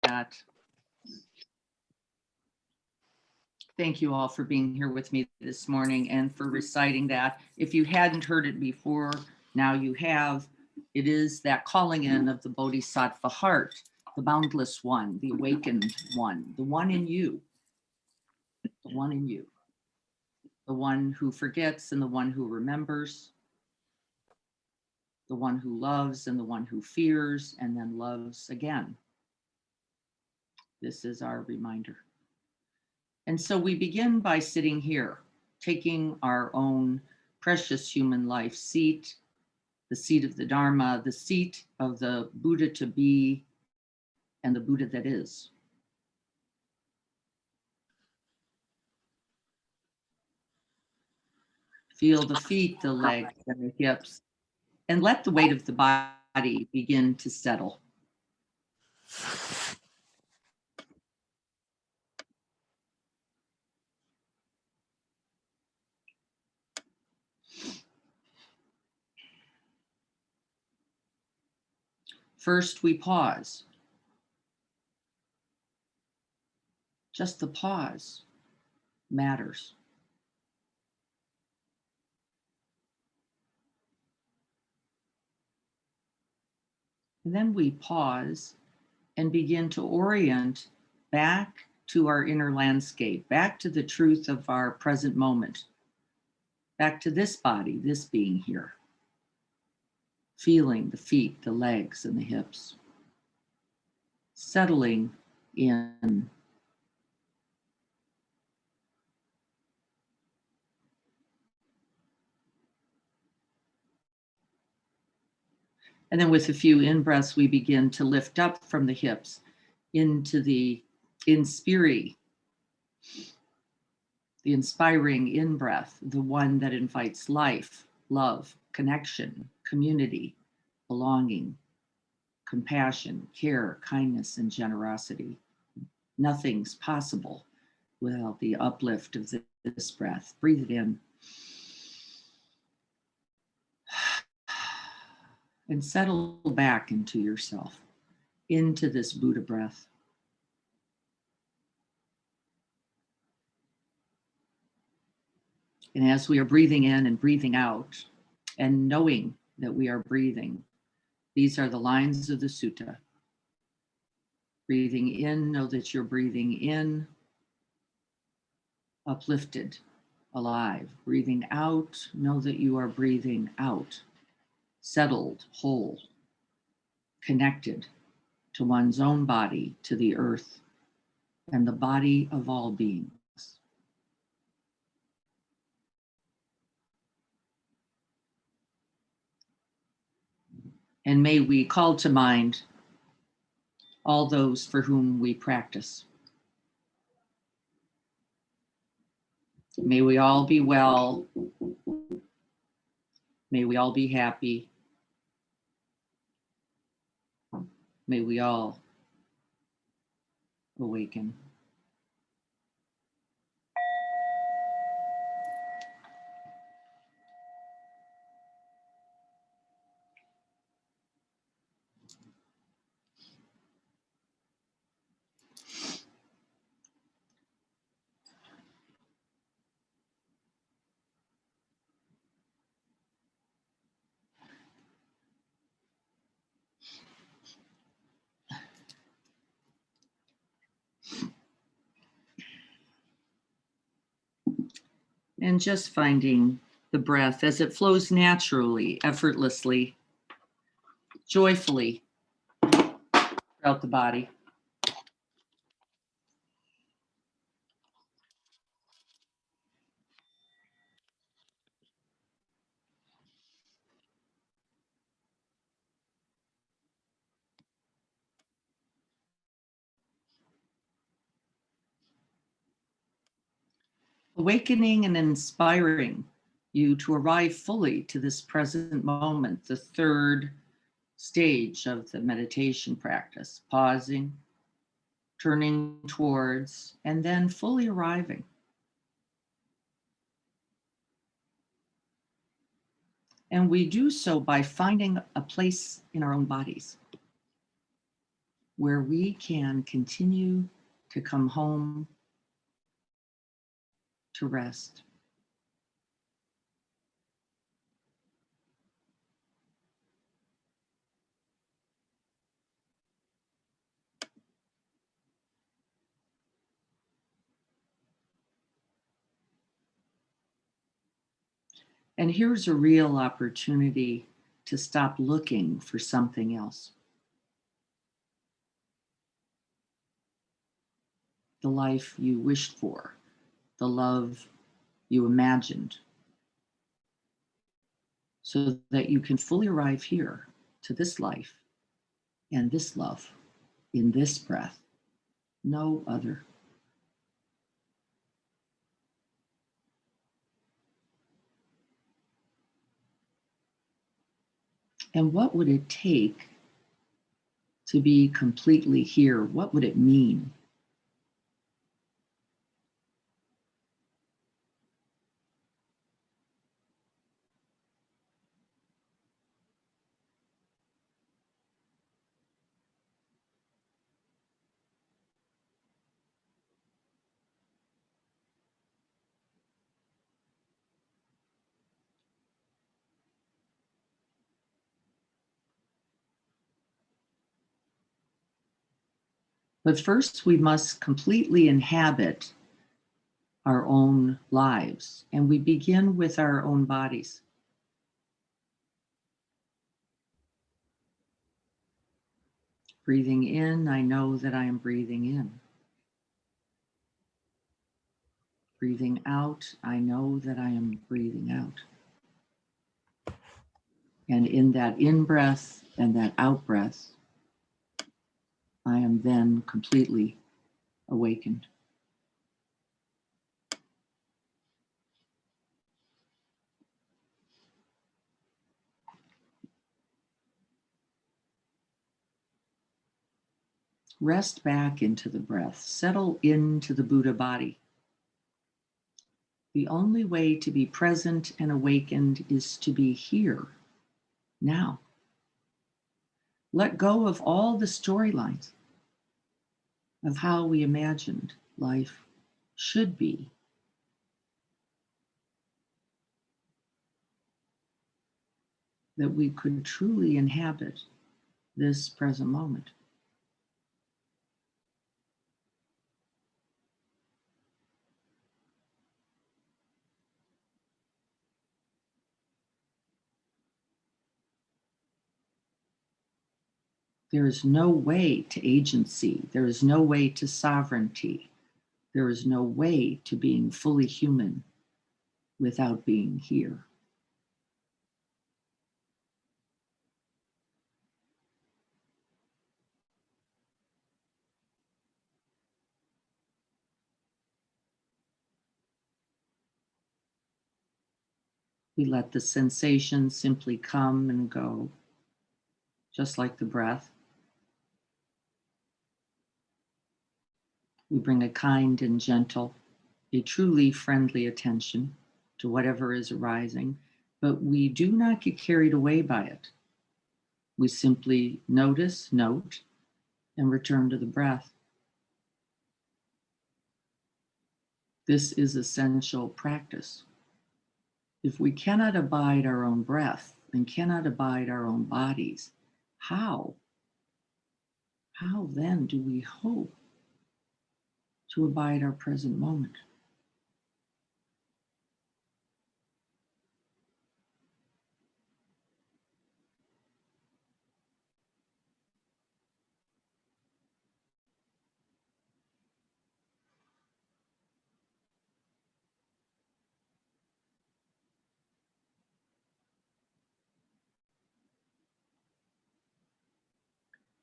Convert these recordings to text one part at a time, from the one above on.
that. Thank you all for being here with me this morning and for reciting that. If you hadn't heard it before, now you have. It is that calling in of the Bodhisattva heart, the boundless one, the awakened one, the one in you, the one in you, the one who forgets and the one who remembers, the one who loves and the one who fears and then loves again. This is our reminder. And so we begin by sitting here, taking our own precious human life seat, the seat of the Dharma, the seat of the Buddha to be, and the Buddha that is. Feel the feet, the legs, and the hips, and let the weight of the body begin to settle. First, we pause. Just the pause matters. And then we pause and begin to orient back to our inner landscape, back to the truth of our present moment, back to this body, this being here, feeling the feet, the legs, and the hips, settling in. And then with a few in-breaths, we begin to lift up from the hips into the inspiri, the inspiring in-breath, the one that invites life, love, connection, community, belonging, compassion, care, kindness, and generosity. Nothing's possible without the uplift of this breath. Breathe it in. And settle back into yourself, into this Buddha breath. And as we are breathing in and breathing out, and knowing that we are breathing, these are the lines of the sutta. Breathing in, know that you're breathing in, uplifted, alive. Breathing out, know that you are breathing out, settled, whole, connected to one's own body, to the earth, and the body of all beings. And may we call to mind all those for whom we practice. May we all be well. May we all be happy. May we all awaken. And just finding the breath as it flows naturally, effortlessly, joyfully throughout the body. Awakening and inspiring you to arrive fully to this present moment, the third stage of the meditation practice, pausing, turning towards, and then fully arriving. And we do so by finding a place in our own bodies. where we can continue to come home to rest. And here's a real opportunity to stop looking for something else. The life you wished for, the love you imagined, so that you can fully arrive here to this life and this love in this breath, no other. And what would it take to be completely here? What would it mean? But first, we must completely inhabit our own lives, and we begin with our own bodies. Breathing in, I know that I am breathing in. Breathing out, I know that I am breathing out. And in that in breath and that out breath, I am then completely awakened. Rest back into the breath. Settle into the Buddha body. The only way to be present and awakened is to be here, now. Let go of all the storylines of how we imagined life should be. That we could truly inhabit this present moment. There is no way to agency. There is no way to sovereignty. There is no way to being fully human without being here. We let the sensation simply come and go, just like the breath. We bring a kind and gentle, a truly friendly attention to whatever is arising, but we do not get carried away by it. We simply notice, note, and return to the breath. This is essential practice. If we cannot abide our own breath and cannot abide our own bodies, how? How then do we hope to abide our present moment?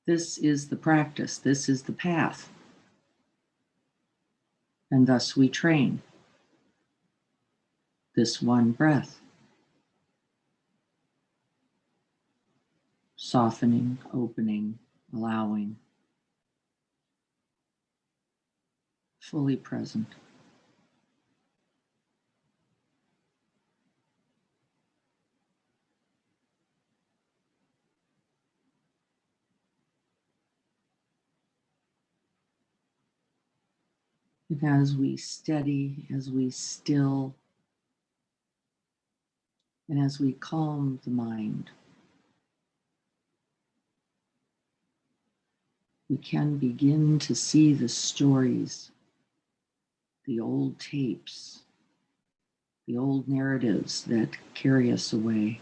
This is the practice, this is the path. And thus we train this one breath, softening, opening, allowing, fully present. And as we steady, as we still, and as we calm the mind, we can begin to see the stories, the old tapes, the old narratives that carry us away.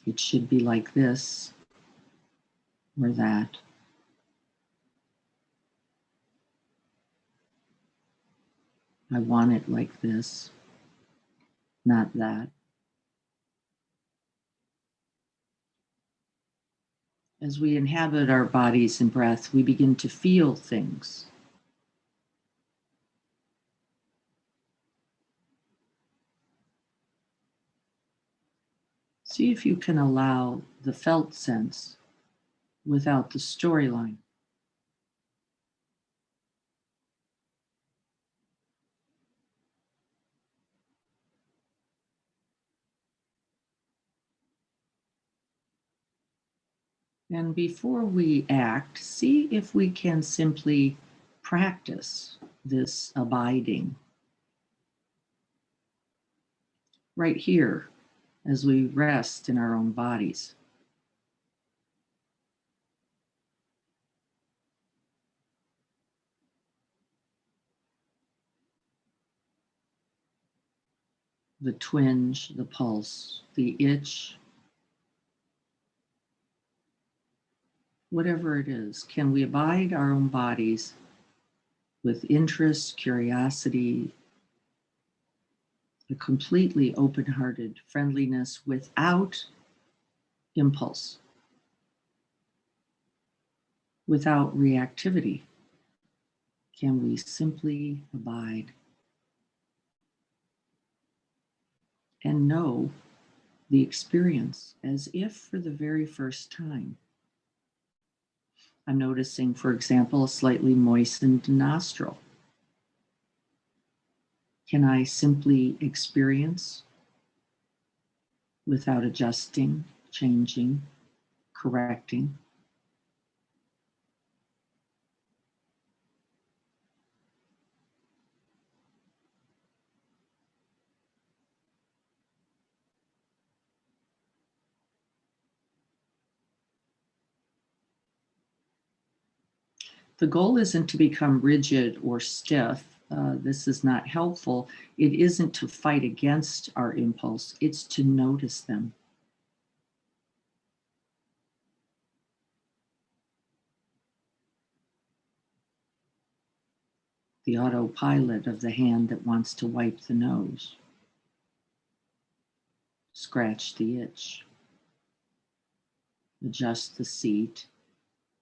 It should be like this or that. I want it like this, not that. As we inhabit our bodies and breath, we begin to feel things. See if you can allow the felt sense without the storyline. And before we act, see if we can simply practice this abiding right here as we rest in our own bodies. The twinge, the pulse, the itch, whatever it is. Can we abide our own bodies with interest, curiosity, a completely open hearted friendliness without impulse, without reactivity? Can we simply abide and know the experience as if for the very first time? I'm noticing, for example, a slightly moistened nostril. Can I simply experience without adjusting, changing, correcting? The goal isn't to become rigid or stiff. This is not helpful. It isn't to fight against our impulse, it's to notice them. The autopilot of the hand that wants to wipe the nose, scratch the itch, adjust the seat,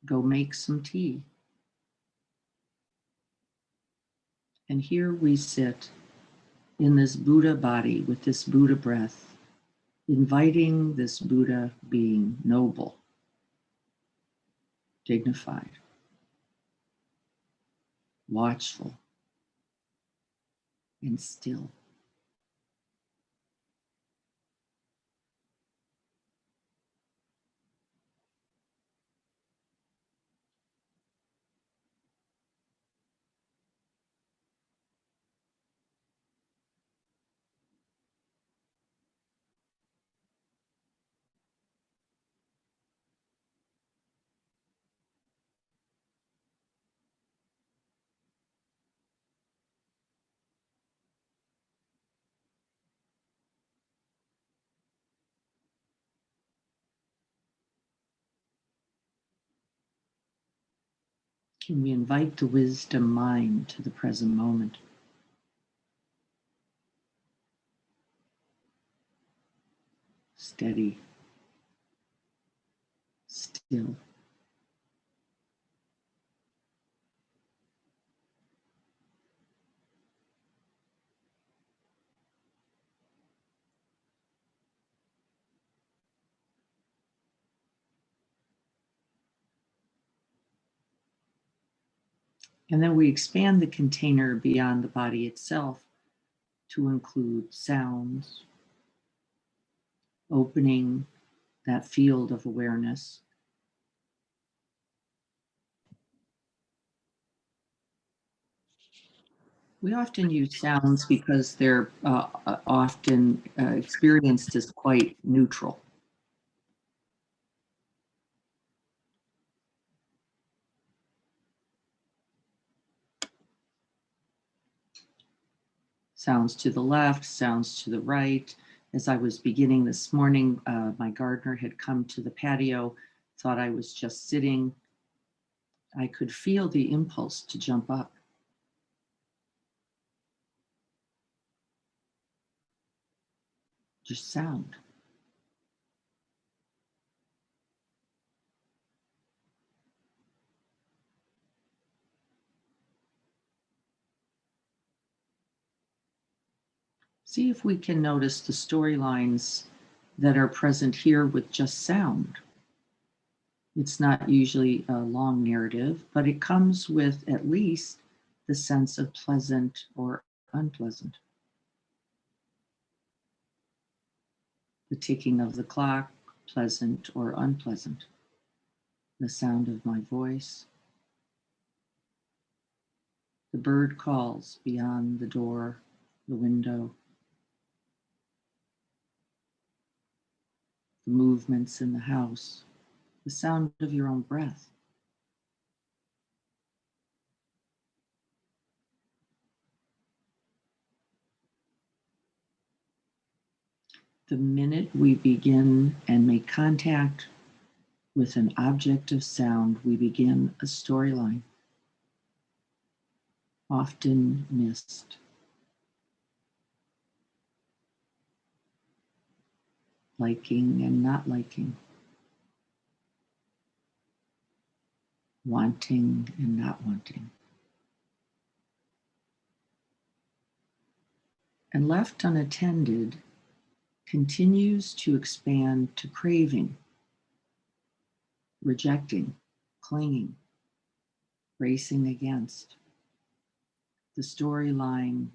go make some tea. And here we sit in this Buddha body with this Buddha breath, inviting this Buddha being noble, dignified, watchful, and still. Can we invite the wisdom mind to the present moment? Steady, still. And then we expand the container beyond the body itself to include sounds, opening that field of awareness, We often use sounds because they're often experienced as quite neutral. Sounds to the left, sounds to the right. As I was beginning this morning, my gardener had come to the patio, thought I was just sitting. I could feel the impulse to jump up, just sound. See if we can notice the storylines that are present here with just sound. It's not usually a long narrative, but it comes with at least the sense of pleasant or unpleasant. The ticking of the clock, pleasant or unpleasant. The sound of my voice. The bird calls beyond the door, the window. The movements in the house. The sound of your own breath. The minute we begin and make contact with an object of sound, we begin a storyline, often missed. Liking and not liking, wanting and not wanting. And left unattended, continues to expand to craving, rejecting, clinging, racing against. The storyline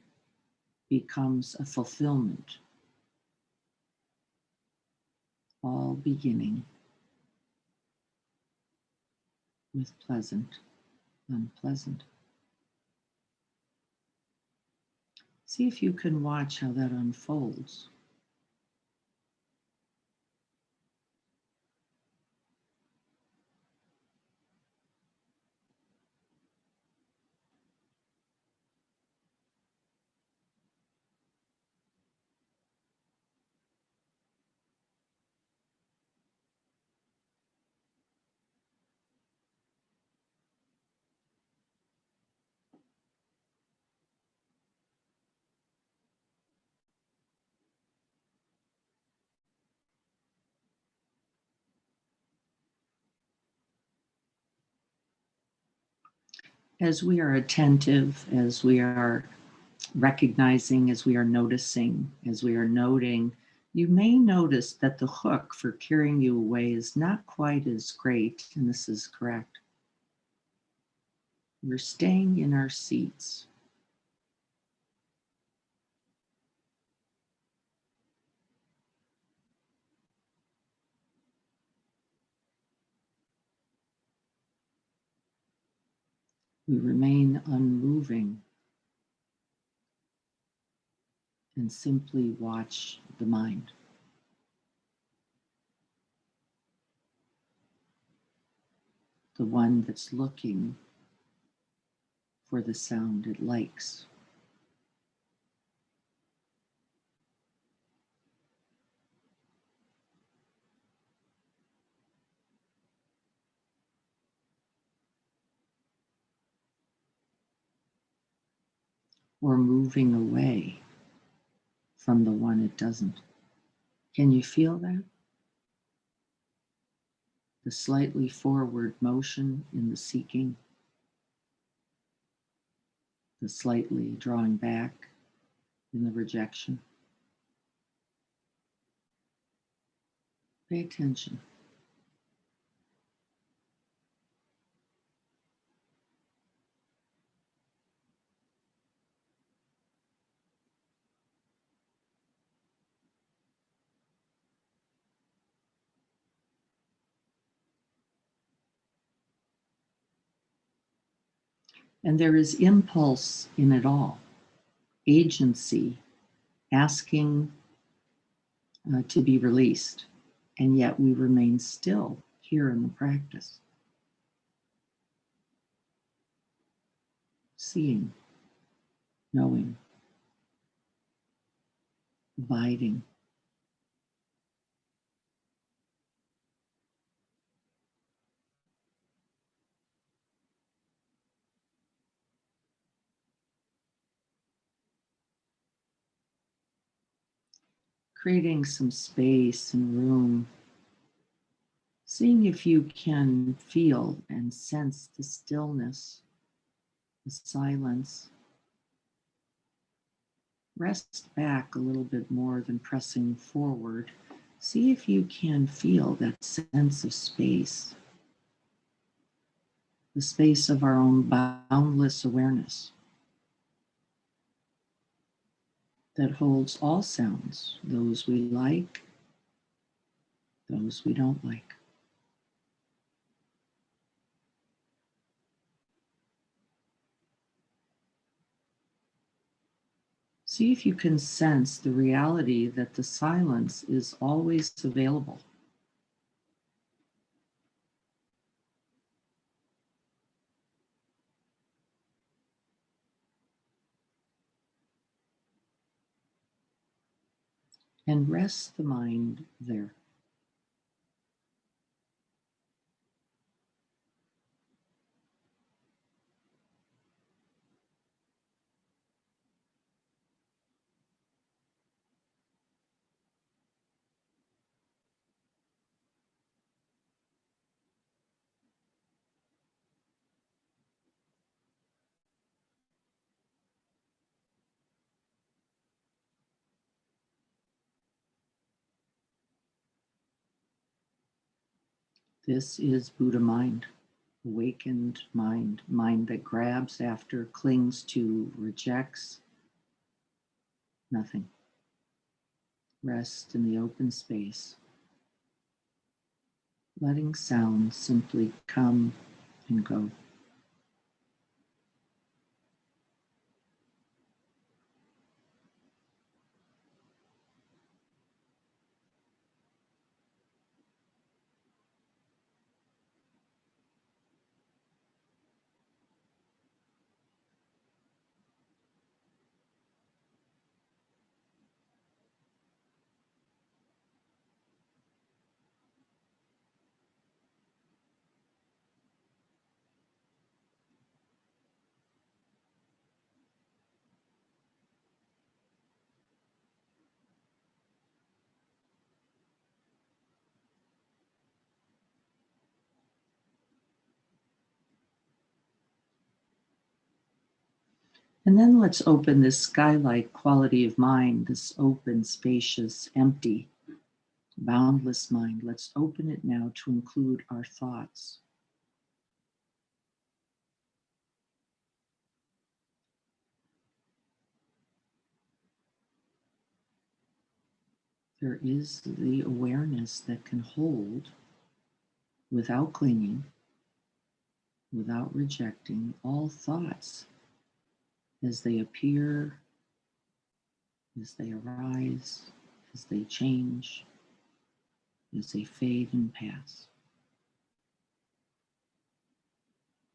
becomes a fulfillment, all beginning with pleasant, unpleasant. See if you can watch how that unfolds. As we are attentive, as we are recognizing, as we are noticing, as we are noting, you may notice that the hook for carrying you away is not quite as great, and this is correct. We're staying in our seats. We remain unmoving and simply watch the mind. The one that's looking for the sound it likes. Or moving away from the one it doesn't. Can you feel that? The slightly forward motion in the seeking, the slightly drawing back in the rejection. Pay attention. And there is impulse in it all. agency, asking to be released, and yet we remain still here in the practice, seeing, knowing, abiding. Creating some space and room, seeing if you can feel and sense the stillness, the silence. Rest back a little bit more than pressing forward. See if you can feel that sense of space, the space of our own boundless awareness that holds all sounds, those we like, those we don't like. See if you can sense the reality that the silence is always available. And rest the mind there. This is Buddha mind, awakened mind, mind that grabs after, clings to, rejects nothing. Rest in the open space, letting sound simply come and go. And then let's open this sky-like quality of mind, this open, spacious, empty, boundless mind. Let's open it now to include our thoughts. There is the awareness that can hold without clinging, without rejecting all thoughts as they appear, as they arise, as they change, as they fade and pass.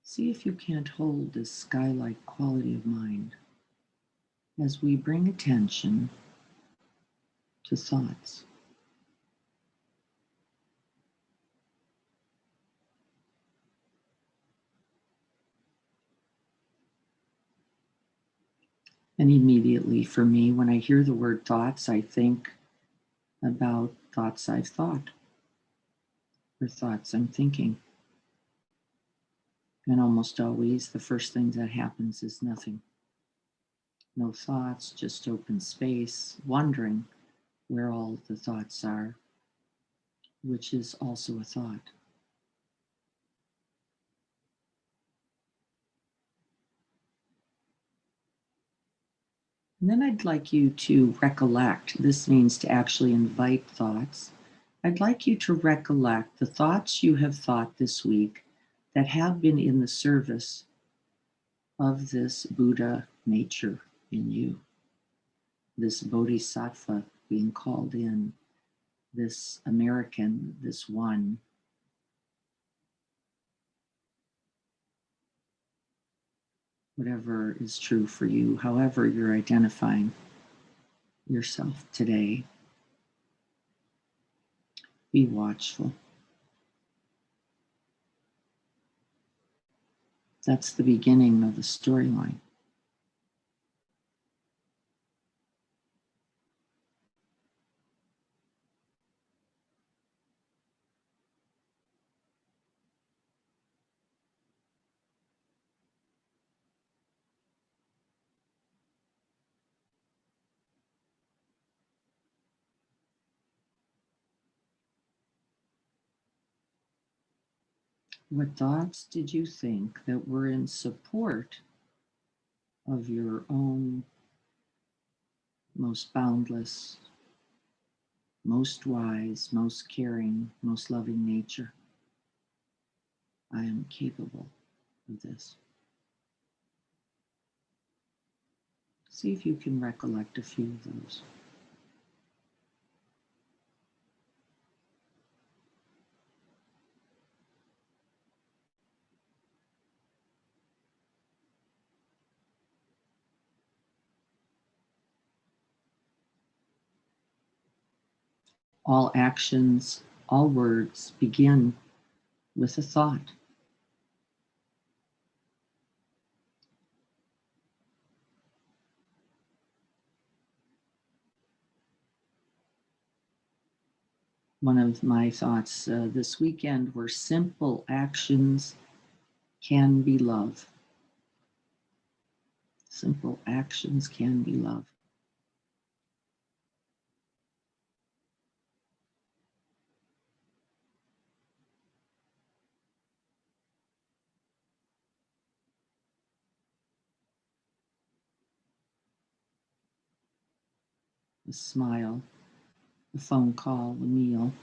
See if you can't hold this sky-like quality of mind as we bring attention to thoughts. And immediately for me, when I hear the word thoughts, I think about thoughts I've thought or thoughts I'm thinking. And almost always the first thing that happens is nothing. No thoughts, just open space, wondering where all the thoughts are, which is also a thought. And then I'd like you to recollect. This means to actually invite thoughts. I'd like you to recollect the thoughts you have thought this week that have been in the service of this Buddha nature in you. this bodhisattva being called in, this American, this one. Whatever is true for you, however you're identifying yourself today, be watchful. That's the beginning of the storyline. What thoughts did you think that were in support of your own most boundless, most wise, most caring, most loving nature? I am capable of this. See if you can recollect a few of those. All actions, all words begin with a thought. One of my thoughts this weekend were simple actions can be love. Simple actions can be love. A smile, a phone call, a meal,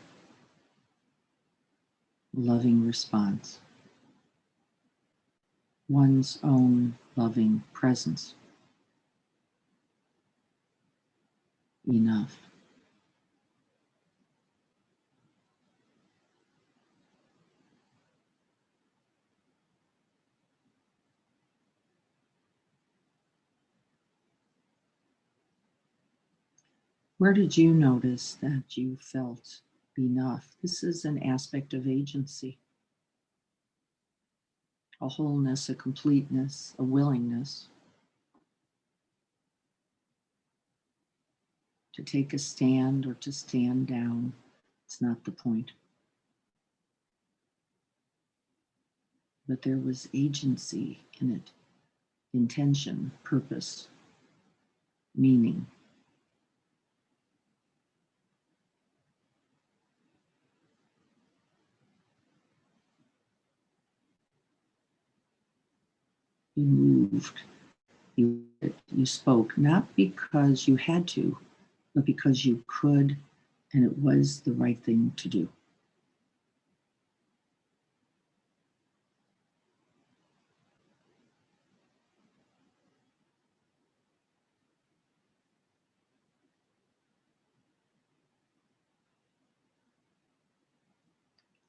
a loving response, one's own loving presence. Enough. Where did you notice that you felt enough? This is an aspect of agency, a wholeness, a completeness, a willingness to take a stand or to stand down. It's not the point. But there was agency in it, intention, purpose, meaning. You moved, you spoke, not because you had to, but because you could, and it was the right thing to do.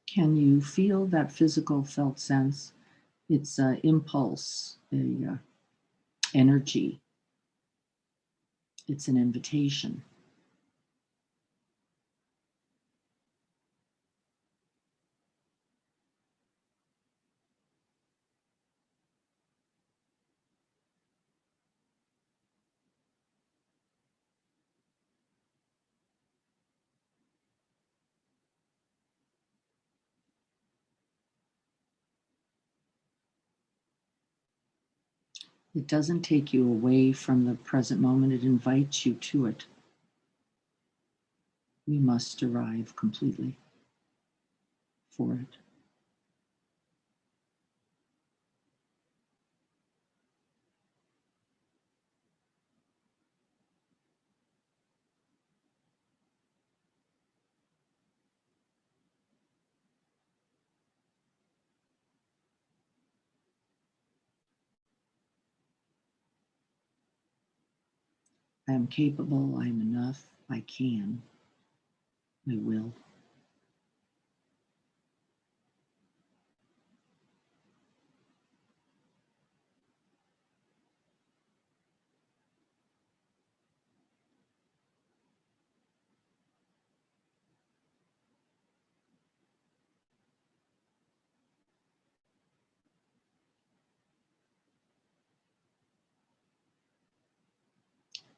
Can you feel that physical felt sense? It's an impulse, a energy. It's an invitation. It doesn't take you away from the present moment, it invites you to it. We must arrive completely for it. I am capable, I am enough, I can, I will.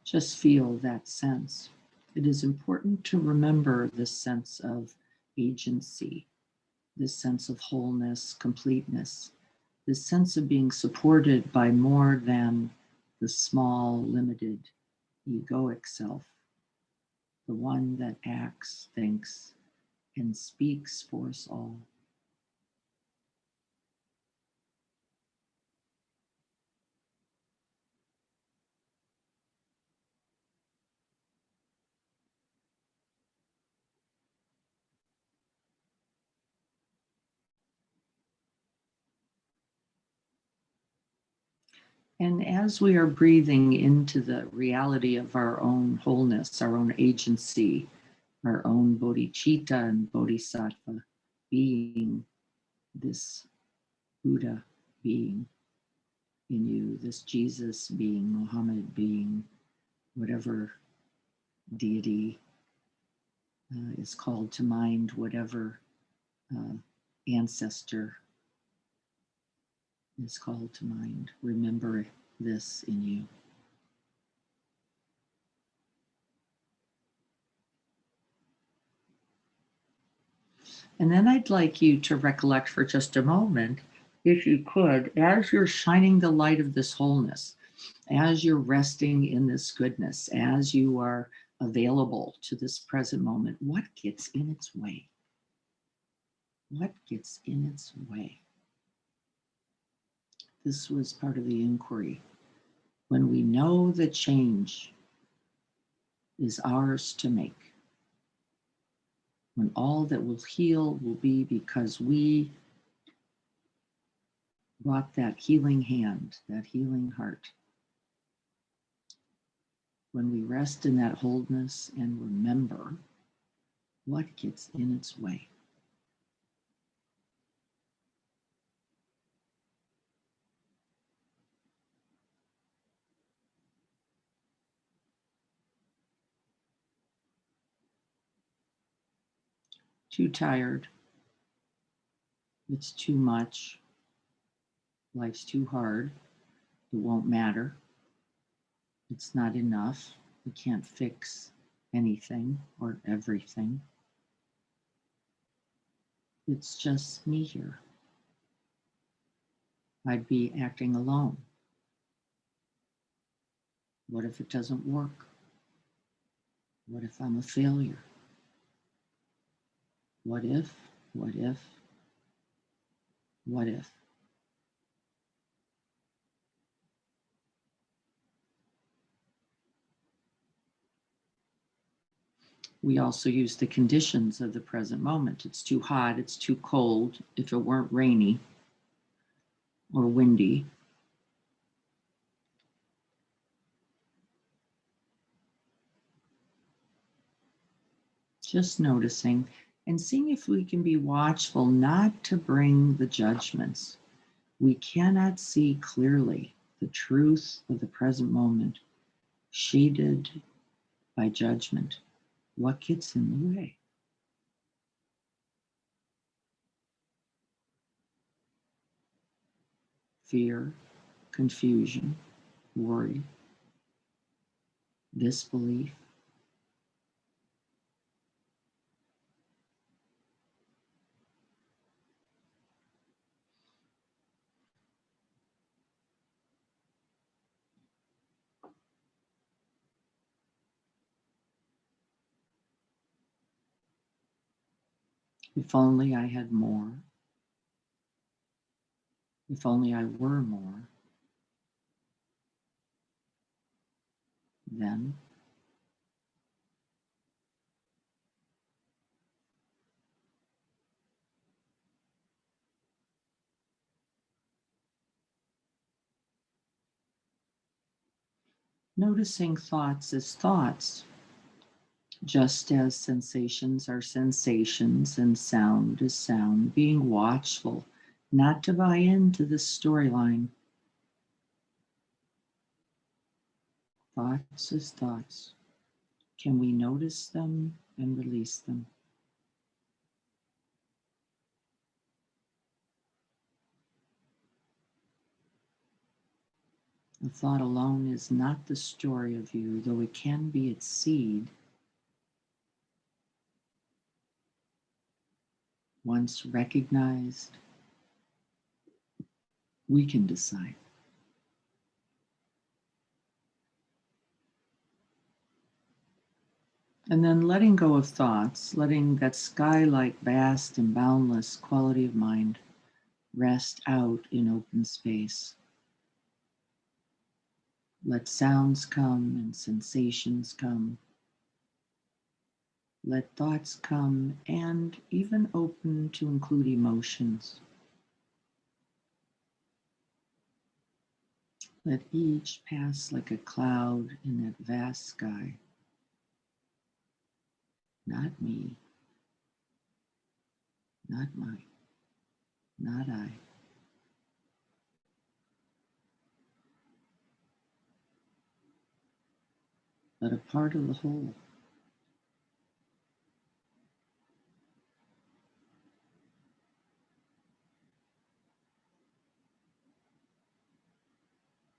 Just feel that sense. It is important to remember this sense of agency, this sense of wholeness, completeness, this sense of being supported by more than the small, limited, egoic self, the one that acts, thinks, and speaks for us all. And as we are breathing into the reality of our own wholeness, our own agency, our own bodhicitta and bodhisattva being, this Buddha being in you, this Jesus being, Muhammad being, whatever deity is called to mind, whatever uh, ancestor is called to mind. Remember this in you. And then I'd like you to recollect for just a moment, if you could, as you're shining the light of this wholeness, as you're resting in this goodness, as you are available to this present moment, what gets in its way? What gets in its way? This was part of the inquiry. When we know the change is ours to make, when all that will heal will be because we brought that healing hand, that healing heart. When we rest in that wholeness and remember what gets in its way. Too tired, it's too much, life's too hard, it won't matter, it's not enough, we can't fix anything or everything. It's just me here. I'd be acting alone. What if it doesn't work? What if I'm a failure? What if, what if, what if? We also use the conditions of the present moment. It's too hot, it's too cold. If it weren't rainy or windy, just noticing and seeing if we can be watchful not to bring the judgments. We cannot see clearly the truth of the present moment shaded by judgment. What gets in the way? Fear, confusion, worry, disbelief. If only I had more. If only I were more, then noticing thoughts as thoughts, just as sensations are sensations and sound is sound, being watchful not to buy into the storyline. Thoughts as thoughts. Can we notice them and release them? The thought alone is not the story of you, though it can be its seed. Once recognized, we can decide. And then letting go of thoughts, letting that sky-like, vast and boundless quality of mind rest out in open space. Let sounds come and sensations come. Let thoughts come and even open to include emotions. Let each pass like a cloud in that vast sky. Not me, not mine, not I. But a part of the whole.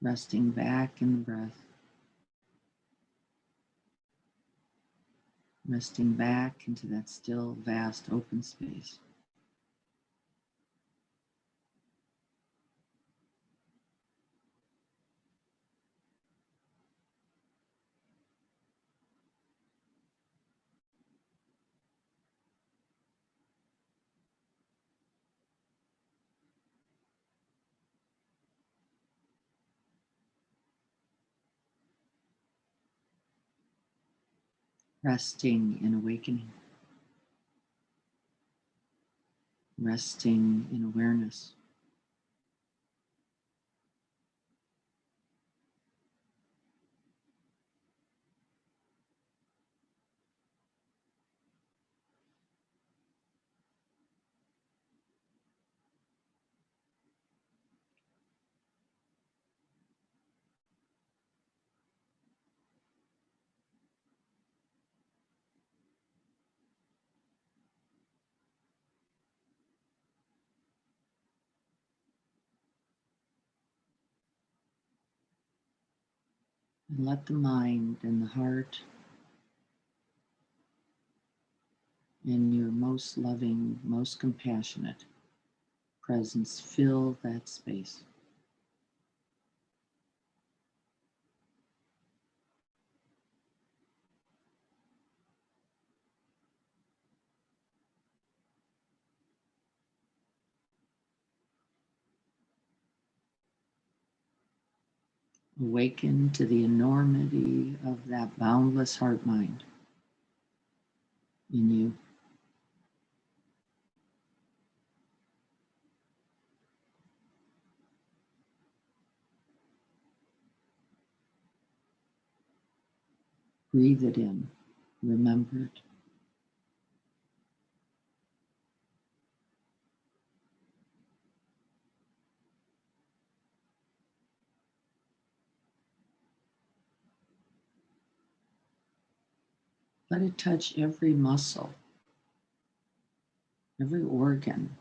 Resting back in the breath. Resting back into that still, vast, open space. Resting in awakening. Resting in awareness. And let the mind and the heart and your most loving, most compassionate presence fill that space. Awaken to the enormity of that boundless heart mind in you. Breathe it in. Remember it. Let it touch every muscle, every organ.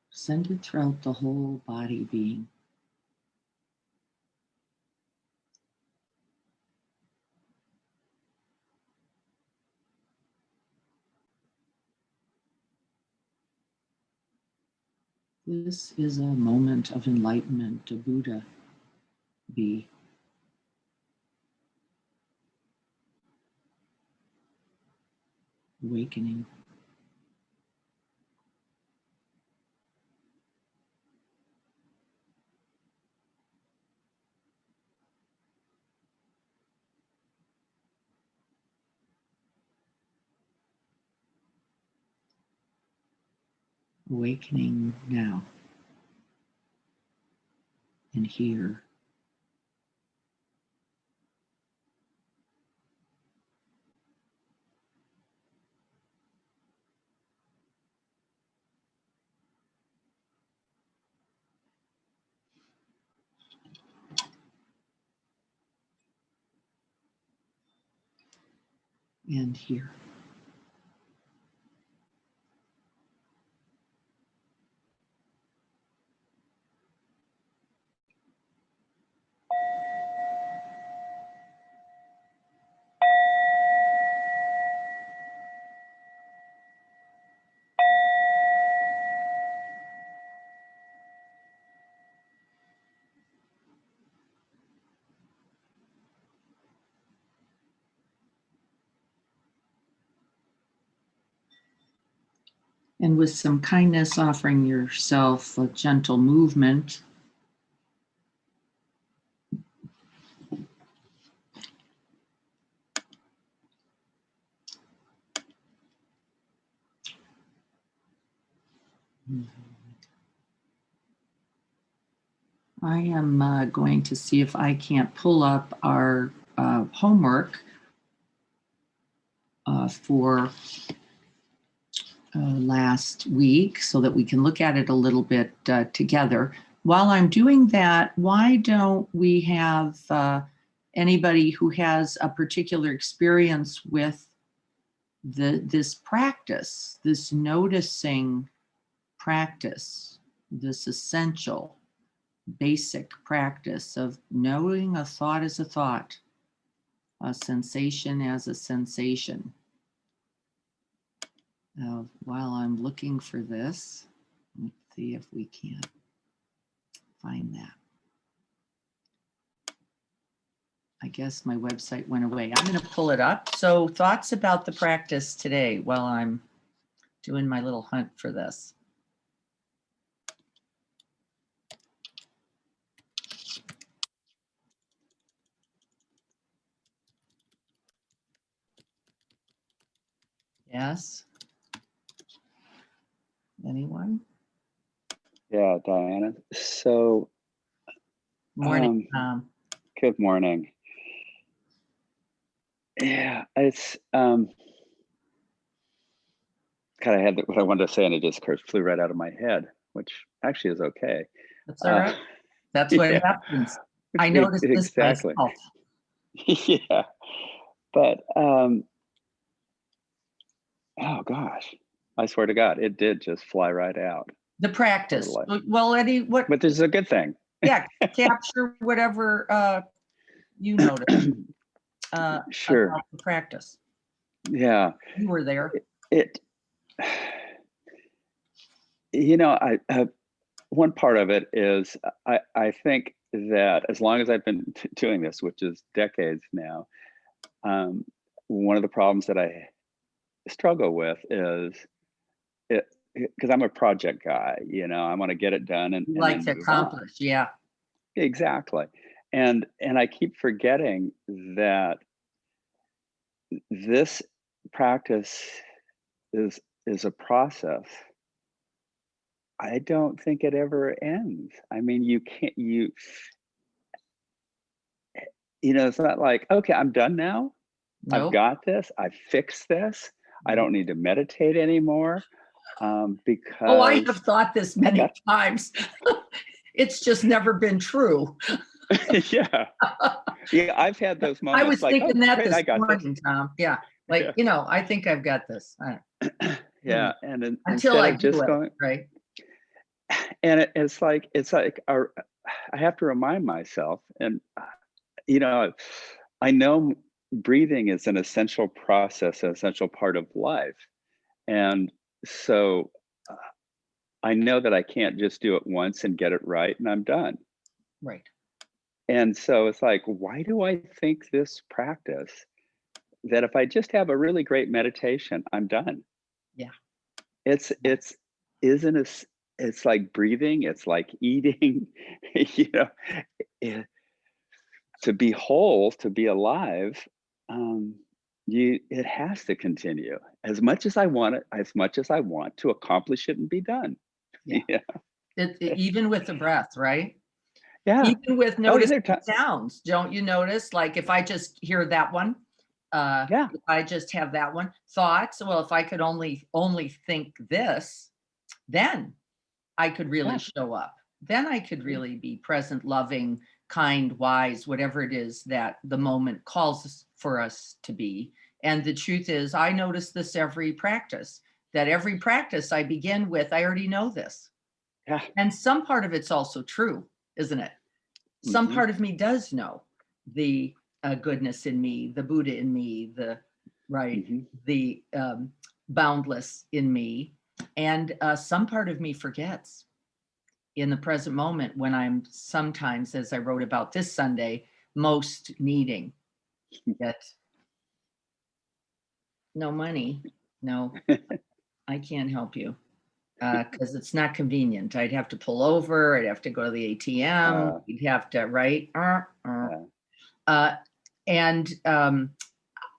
Send it throughout the whole body being. This is a moment of enlightenment, a Buddha be. Awakening. Awakening now. and here. And here. And with some kindness, offering yourself a gentle movement. I am going to see if I can't pull up our homework for last week so that we can look at it a little bit together. While I'm doing that, why don't we have anybody who has a particular experience with this practice, this noticing practice, this essential, basic practice of knowing a thought as a thought, a sensation as a sensation. While I'm looking for this, let's see if we can find that. I guess my website went away. I'm going to pull it up. So thoughts about the practice today while I'm doing my little hunt for this. Yes? Anyone? Yeah, Diana. So, Morning. good morning. Yeah, it's God, I had what I wanted to say, and it just flew right out of my head, which actually is okay. That's all right. That's what happens. I noticed this exactly. myself. Yeah, but oh gosh, I swear to God, it did just fly right out. The practice. Well, Eddie, what? But this is a good thing. Yeah, capture whatever you notice. Sure. About the practice. Yeah. You were there. One part of it is I think that as long as I've been doing this, which is decades now, one of the problems that I struggle with is because I'm a project guy, I want to get it done and like then to accomplish. Yeah, exactly. And I keep forgetting that this practice is a process. I don't think it ever ends. I mean, it's not like, okay, I'm done now. Nope. I've got this. I fixed this. I don't need to meditate anymore. Because I have thought this many times. It's just never been true. Yeah, I've had those moments. I was thinking that great, this morning, Tom. Yeah, I think I've got this. Yeah, and until I do it, right? And it's like I have to remind myself, and I know breathing is an essential process, an essential part of life, and so I know that I can't just do it once and get it right and I'm done. Right. And so it's like, why do I think this practice that if I just have a really great meditation, I'm done? Yeah. It's like breathing, it's like eating, to be whole, to be alive, it has to continue as much as I want it, as much as I want to accomplish it and be done. Yeah. Even with the breath, right? Yeah. Even with Oh, yeah, noticing there are sounds, don't you notice? Like if I just hear that one, yeah, if I just have that one, thoughts, well, if I could only think this, then I could really yeah. show up. Then I could really be present, loving, kind, wise, whatever it is that the moment calls for us to be. And the truth is, I notice this every practice, that every practice I begin with, I already know this. Yeah. And some part of it's also true, isn't it? Some Mhm, part of me does know the goodness in me, the Buddha in me, the right, mhm. the boundless in me. And some part of me forgets in the present moment when I'm sometimes, as I wrote about this Sunday, most needing. Yet, no money. No, I can't help you because it's not convenient. I'd have to pull over. I'd have to go to the ATM. Uh, You'd have to, right? uh, Uh, and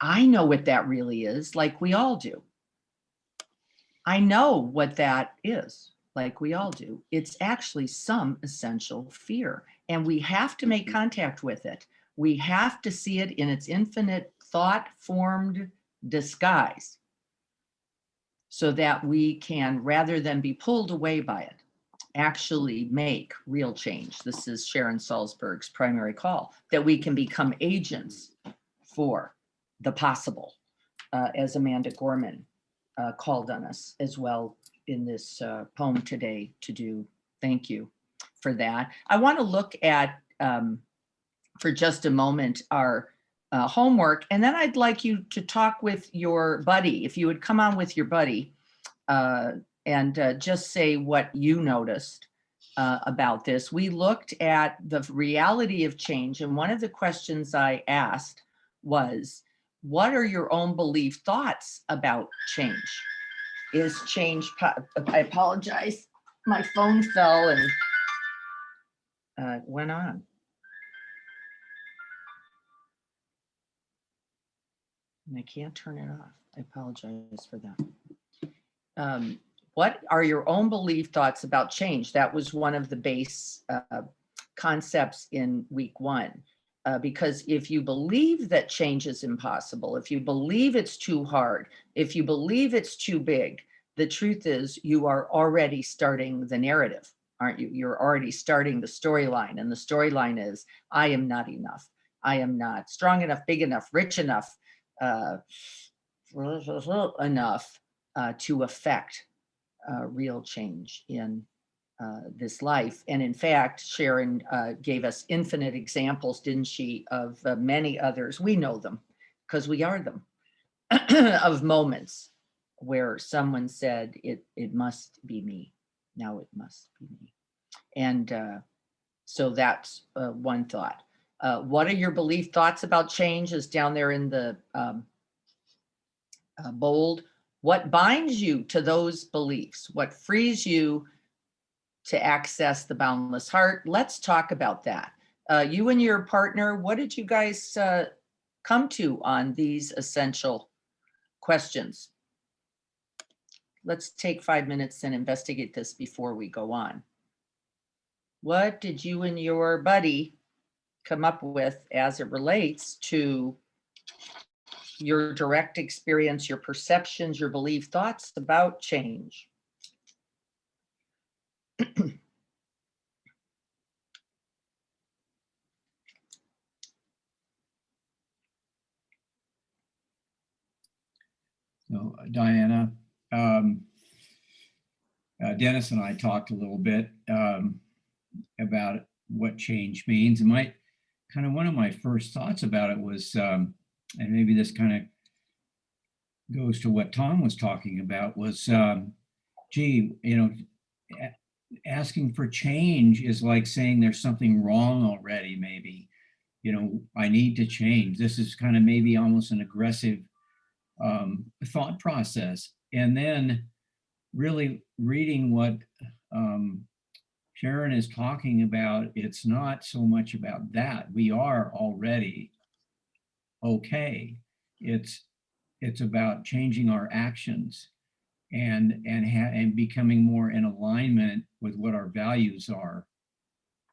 I know what that really is, like we all do. I know what that is, like we all do. It's actually some essential fear, and we have to make mhm, contact with it. We have to see it in its infinite thought formed disguise so that we can, rather than be pulled away by it, actually make real change. This is Sharon Salzberg's primary call, that we can become agents for the possible, as Amanda Gorman called on us as well in this poem today to do. Thank you for that. I want to look at, for just a moment, our homework, and then I'd like you to talk with your buddy. If you would come on with your buddy uh, and just say what you noticed about this. We looked at the reality of change, and one of the questions I asked was, what are your own belief thoughts about change? Is change, I apologize, my phone fell and went on. And I can't turn it off. I apologize for that. Um, what are your own belief thoughts about change? That was one of the base concepts in week one. Because if you believe that change is impossible, if you believe it's too hard, if you believe it's too big, the truth is you are already starting the narrative, aren't you? You're already starting the storyline. And the storyline is, I am not enough. I am not strong enough, big enough, rich enough, uh, enough to affect real change in this life. And in fact, Sharon gave us infinite examples, didn't she, of many others. We know them because we are them, of moments where someone said, it must be me. Now it must be me. And so that's one thought. What are your belief thoughts about change is down there in the bold. What binds you to those beliefs? What frees you to access the boundless heart? Let's talk about that. You and your partner, what did you guys come to on these essential questions? Let's take 5 minutes and investigate this before we go on. What did you and your buddy come up with as it relates to your direct experience, your perceptions, your belief, thoughts about change? So, Diana, um, Dennis and I talked a little bit about what change means. And my kind of one of my first thoughts about it was, and maybe this kind of goes to what Tom was talking about, was, gee, asking for change is like saying there's something wrong already, maybe. I need to change. This is kind of maybe almost an aggressive thought process. And then really reading what um, Sharon is talking about, it's not so much about that. We are already okay. It's it's about changing our actions and becoming more in alignment with what our values are.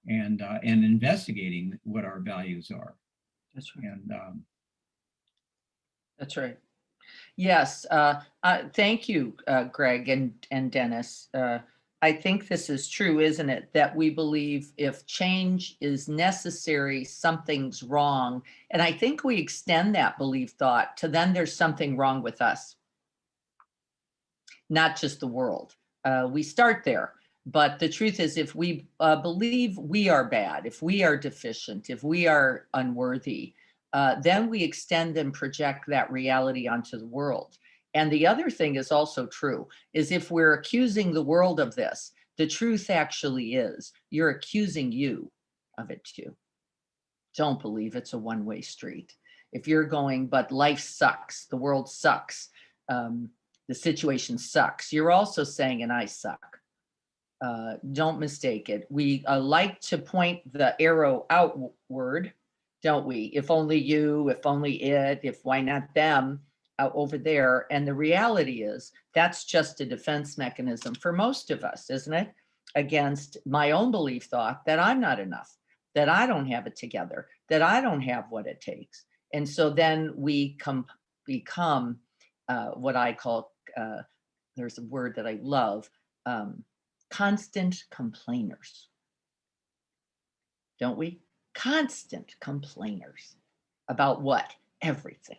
and investigating what our values are. That's right. And That's right. Yes. Thank you, Greg and Dennis. I think this is true, isn't it? That we believe if change is necessary, something's wrong. And I think we extend that belief thought to then there's something wrong with us, not just the world. We start there. But the truth is, if we believe we are bad, if we are deficient, if we are unworthy, then we extend and project that reality onto the world. And the other thing is also true, is if we're accusing the world of this, the truth actually is you're accusing you of it too. Don't believe it's a one-way street. If you're going, but life sucks, the world sucks, the situation sucks, you're also saying, and I suck. Don't mistake it. We like to point the arrow outward, don't we? If only you, if only it, if why not them over there. And the reality is that's just a defense mechanism for most of us, isn't it? Against my own belief thought that I'm not enough, that I don't have it together, that I don't have what it takes. And so then we become what I call, there's a word that I love, constant complainers, don't we? Constant complainers about what? Everything.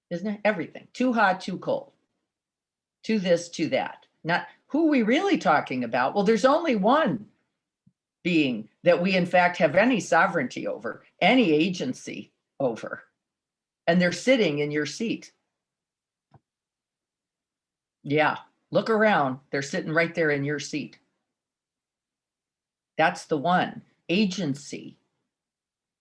Isn't it? Everything. Too hot, too cold. Too this, too that. Not who are we really talking about? Well, there's only one being that we in fact have any sovereignty over, any agency over. And they're sitting in your seat. Yeah. Look around. They're sitting right there in your seat. That's the one. Agency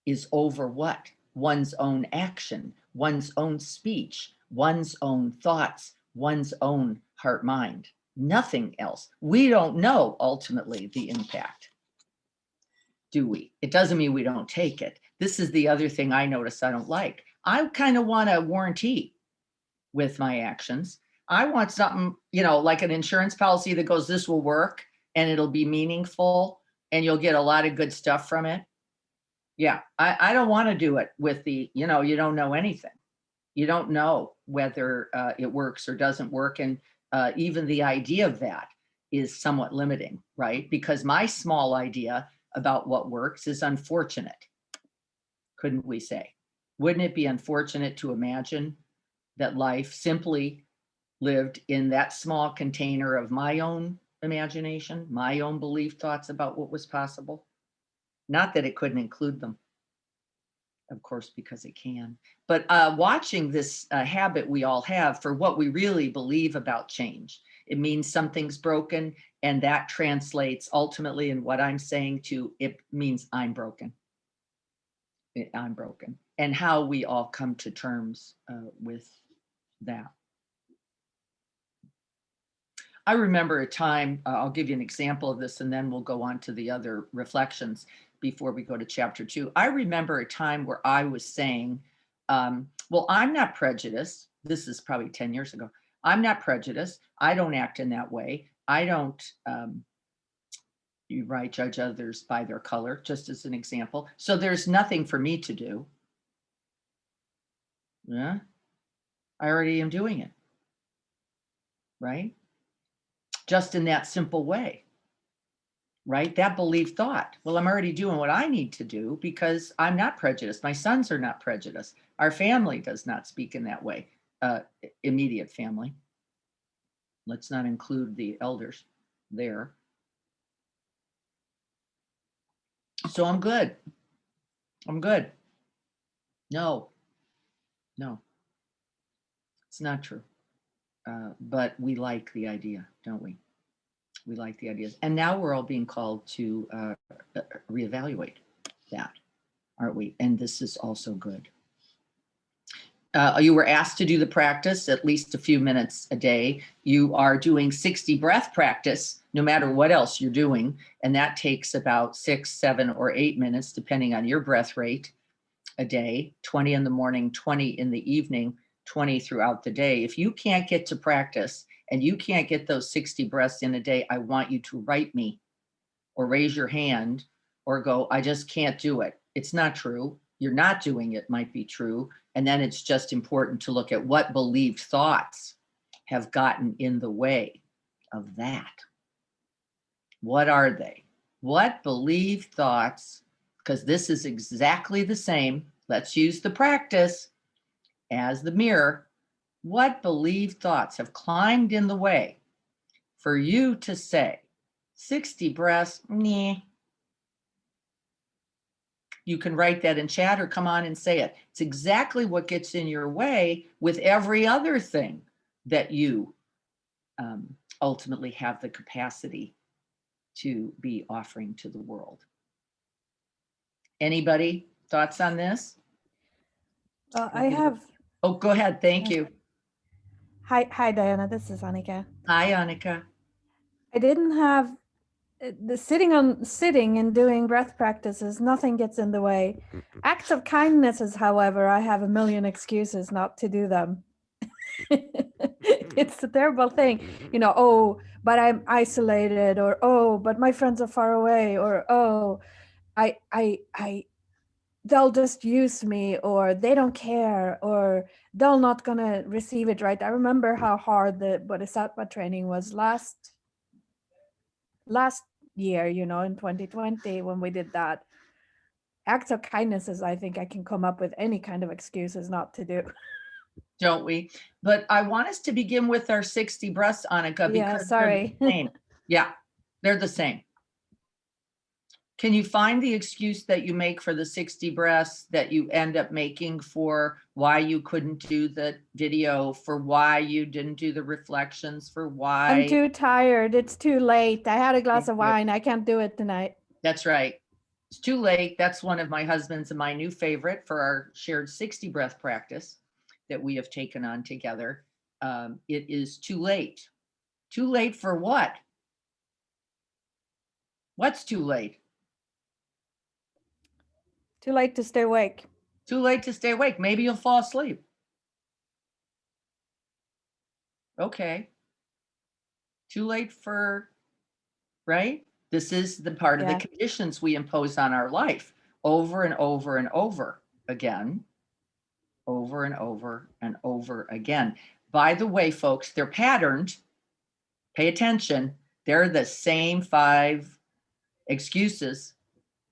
is over what? One's own action, one's own speech, one's own thoughts, one's own heart mind. Nothing else. We don't know ultimately the impact, do we? It doesn't mean we don't take it. This is the other thing I notice I don't like. I kind of want a warranty with my actions. I want something, like an insurance policy that goes, this will work and it'll be meaningful and you'll get a lot of good stuff from it. Yeah, I don't want to do it with the, you don't know anything. You don't know whether it works or doesn't work. And even the idea of that is somewhat limiting, right? Because my small idea about what works is unfortunate, couldn't we say? Wouldn't it be unfortunate to imagine that life simply lived in that small container of my own imagination, my own belief thoughts about what was possible? Not that it couldn't include them, of course, because it can. But watching this habit we all have for what we really believe about change, it means something's broken, and that translates ultimately in what I'm saying to, it means I'm broken. I'm broken. And how we all come to terms with that. I remember a time, I'll give you an example of this and then we'll go on to the other reflections before we go to chapter 2. I remember a time where I was saying, well, I'm not prejudiced. This is probably 10 years ago. I'm not prejudiced. I don't act in that way. I don't, judge others by their color, just as an example. So there's nothing for me to do. Yeah, I already am doing it, right? Just in that simple way, right? That belief thought, well, I'm already doing what I need to do because I'm not prejudiced. My sons are not prejudiced. Our family does not speak in that way, immediate family. Let's not include the elders there. So I'm good. I'm good. No, it's not true. But we like the idea, don't we? We like the ideas. And now we're all being called to reevaluate that, aren't we? And this is also good. You were asked to do the practice at least a few minutes a day. You are doing 60 breath practice, no matter what else you're doing. And that takes about 6, 7, or 8 minutes, depending on your breath rate a day, 20 in the morning, 20 in the evening, 20 throughout the day. If you can't get to practice and you can't get those 60 breaths in a day, I want you to write me or raise your hand or go, I just can't do it. It's not true. You're not doing it might be true. And then it's just important to look at what believed thoughts have gotten in the way of that. What are they? What believed thoughts, because this is exactly the same. Let's use the practice as the mirror. What believed thoughts have climbed in the way for you to say 60 breaths? Nah. You can write that in chat or come on and say it. It's exactly what gets in your way with every other thing that you ultimately have the capacity to be offering to the world. Anybody thoughts on this? I have. Oh, go ahead. Thank you. Hi, Diana. This is Annika. Hi, Annika. I didn't have the sitting and doing breath practices. Nothing gets in the way. Acts of kindnesses, however, I have a million excuses not to do them. It's a terrible thing, oh, but I'm isolated, or oh, but my friends are far away, or oh, I they'll just use me, or they don't care, or they're not gonna receive it right. I remember how hard the Bodhisattva training was last year, in 2020 when we did that. Acts of kindnesses, I think I can come up with any kind of excuses not to do. Don't we? But I want us to begin with our 60 breaths, Annika, Yeah, because sorry. they're the same. Yeah, they're the same. Can you find the excuse that you make for the 60 breaths that you end up making for why you couldn't do the video, for why you didn't do the reflections, for why? I'm too tired. It's too late. I had a glass of Thank you. wine. I can't do it tonight. That's right. It's too late. That's one of my husband's and my new favorite for our shared 60 breath practice that we have taken on together. It is too late. Too late for what? What's too late? Too late to stay awake. Too late to stay awake. Maybe you'll fall asleep. Okay. Too late for, right? This is the part of Yeah. the conditions we impose on our life over and over and over again, over and over and over again. By the way, folks, they're patterned. Pay attention. They're the same 5 excuses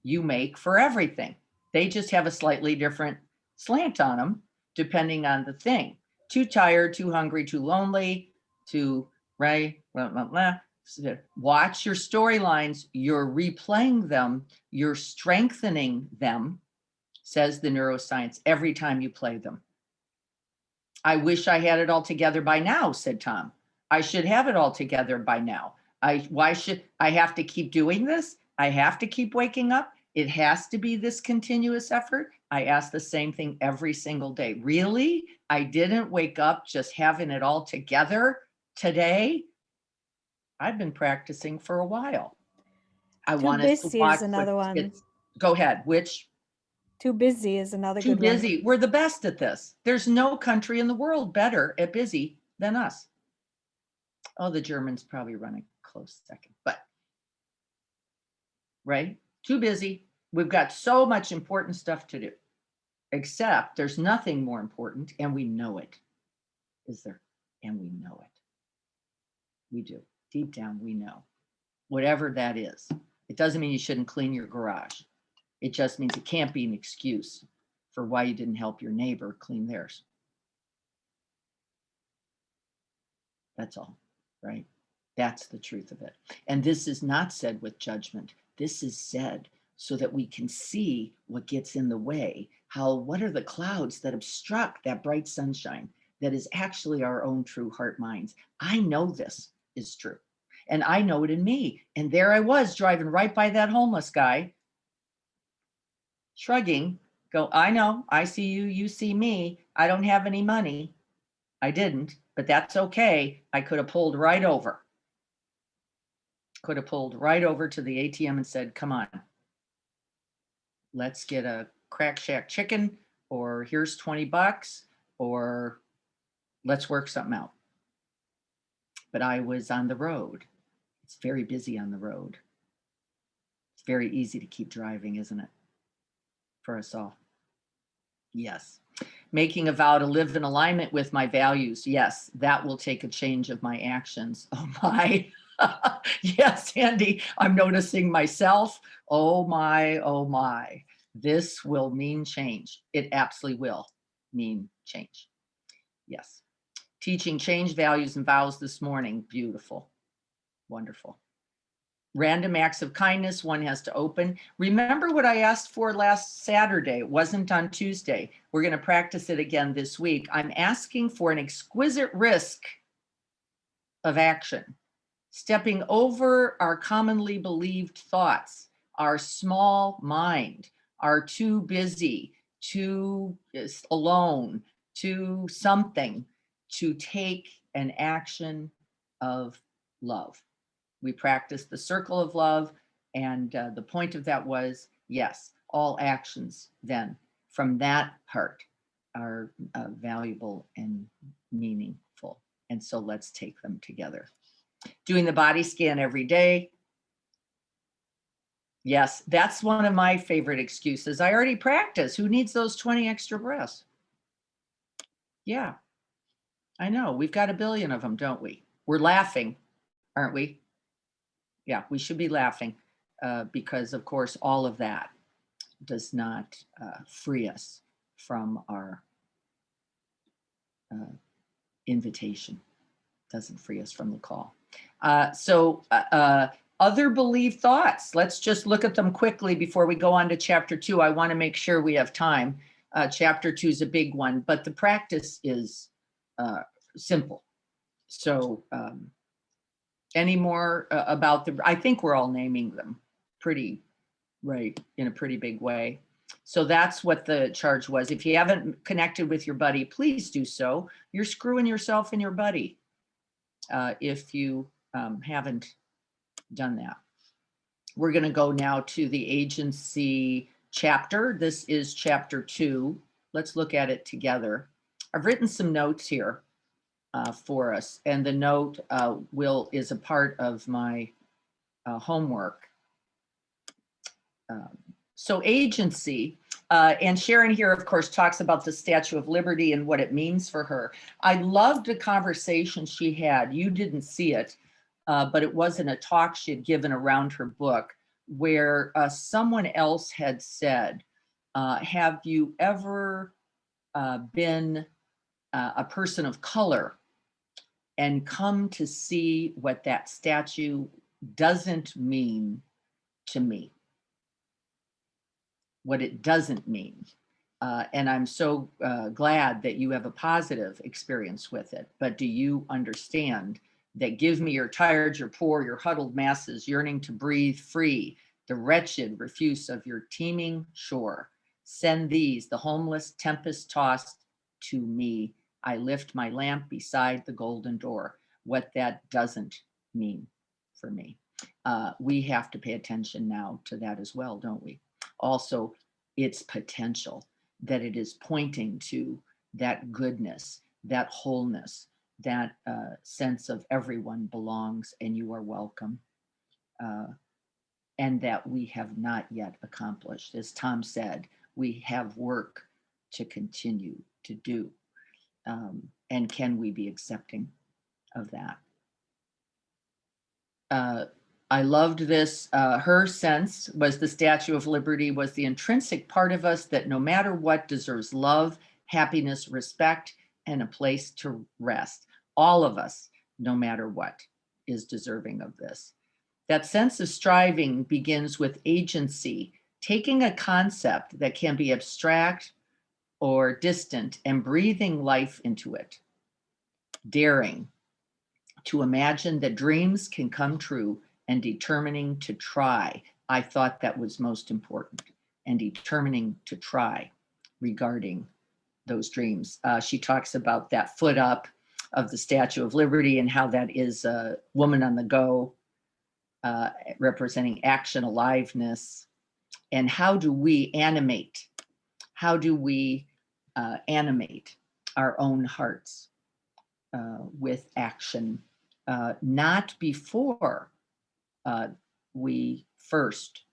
you make for everything. They just have a slightly different slant on them, depending on the thing. Too tired, too hungry, too lonely, too, right? Blah, blah, blah. Watch your storylines. You're replaying them. You're strengthening them, says the neuroscience, every time you play them. I wish I had it all together by now, said Tom. I should have it all together by now. Why should I have to keep doing this? I have to keep waking up. It has to be this continuous effort. I ask the same thing every single day. Really? I didn't wake up just having it all together today. I've been practicing for a while. I Too want us to busy watch is another one. Go ahead. Which? Too busy is another Too good one. busy. We're the best at this. There's no country in the world better at busy than us. Oh, the Germans probably run a close second, but right? Too busy. We've got so much important stuff to do, except there's nothing more important, and we know it. Is there? And we know it. We do. Deep down, we know. Whatever that is. It doesn't mean you shouldn't clean your garage. It just means it can't be an excuse for why you didn't help your neighbor clean theirs. That's all, right? That's the truth of it. And this is not said with judgment. This is said so that we can see what gets in the way. What are the clouds that obstruct that bright sunshine that is actually our own true heart minds? I know this is true. And I know it in me. And there I was driving right by that homeless guy, shrugging, go, I know, I see you, you see me. I don't have any money. I didn't, but that's okay. I could have pulled right over. Could have pulled right over to the ATM and said, come on, let's get a Crack Shack chicken, or here's 20 bucks, or let's work something out. But I was on the road. It's very busy on the road. Very easy to keep driving, isn't it? For us all. Yes. Making a vow to live in alignment with my values. Yes, that will take a change of my actions. Oh my. Yes, Andy, I'm noticing myself. Oh my, oh my. This will mean change. It absolutely will mean change. Yes. Teaching change, values, and vows this morning. Beautiful. Wonderful. Random acts of kindness one has to open. Remember what I asked for last Saturday? It wasn't on Tuesday. We're going to practice it again this week. I'm asking for an exquisite risk of action, stepping over our commonly believed thoughts, our small mind, our too busy, too alone, too something, to take an action of love. We practiced the circle of love, and the point of that was, yes, all actions then from that heart are valuable and meaningful. And so let's take them together. Doing the body scan every day. Yes, that's one of my favorite excuses. I already practice. Who needs those 20 extra breaths? Yeah, I know. We've got a billion of them, don't we? We're laughing, aren't we? Yeah, we should be laughing because, of course, all of that does not free us from our invitation, doesn't free us from the call. Other believed thoughts, let's just look at them quickly before we go on to chapter 2. I want to make sure we have time. Chapter 2 is a big one, but the practice is simple. So any more about I think we're all naming them pretty right in a pretty big way. So that's what the charge was. If you haven't connected with your buddy, please do so. You're screwing yourself and your buddy if you haven't done that. We're going to go now to the agency chapter. This is chapter 2. Let's look at it together. I've written some notes here for us, and the note is a part of my homework. So agency, and Sharon here, of course, talks about the Statue of Liberty and what it means for her. I loved the conversation she had. You didn't see it, but it was in a talk she had given around her book where someone else had said, have you ever been a person of color and come to see what that statue doesn't mean to me? What it doesn't mean. And I'm so glad that you have a positive experience with it. But do you understand that give me your tired, your poor, your huddled masses yearning to breathe free, the wretched refuse of your teeming shore. Send these, the homeless tempest tossed, to me. I lift my lamp beside the golden door. What that doesn't mean for me. We have to pay attention now to that as well, don't we? Also, its potential, that it is pointing to that goodness, that wholeness, that sense of everyone belongs and you are welcome, and that we have not yet accomplished. As Tom said, we have work to continue to do. And can we be accepting of that? I loved this. Her sense was the Statue of Liberty was the intrinsic part of us that no matter what deserves love, happiness, respect, and a place to rest. All of us, no matter what, is deserving of this. That sense of striving begins with agency, taking a concept that can be abstract or distant and breathing life into it. Daring to imagine that dreams can come true and determining to try. I thought that was most important, and determining to try regarding those dreams. She talks about that foot up of the Statue of Liberty and how that is a woman on the go, representing action, aliveness, and how do we animate? How do we animate our own hearts with action? Not before we first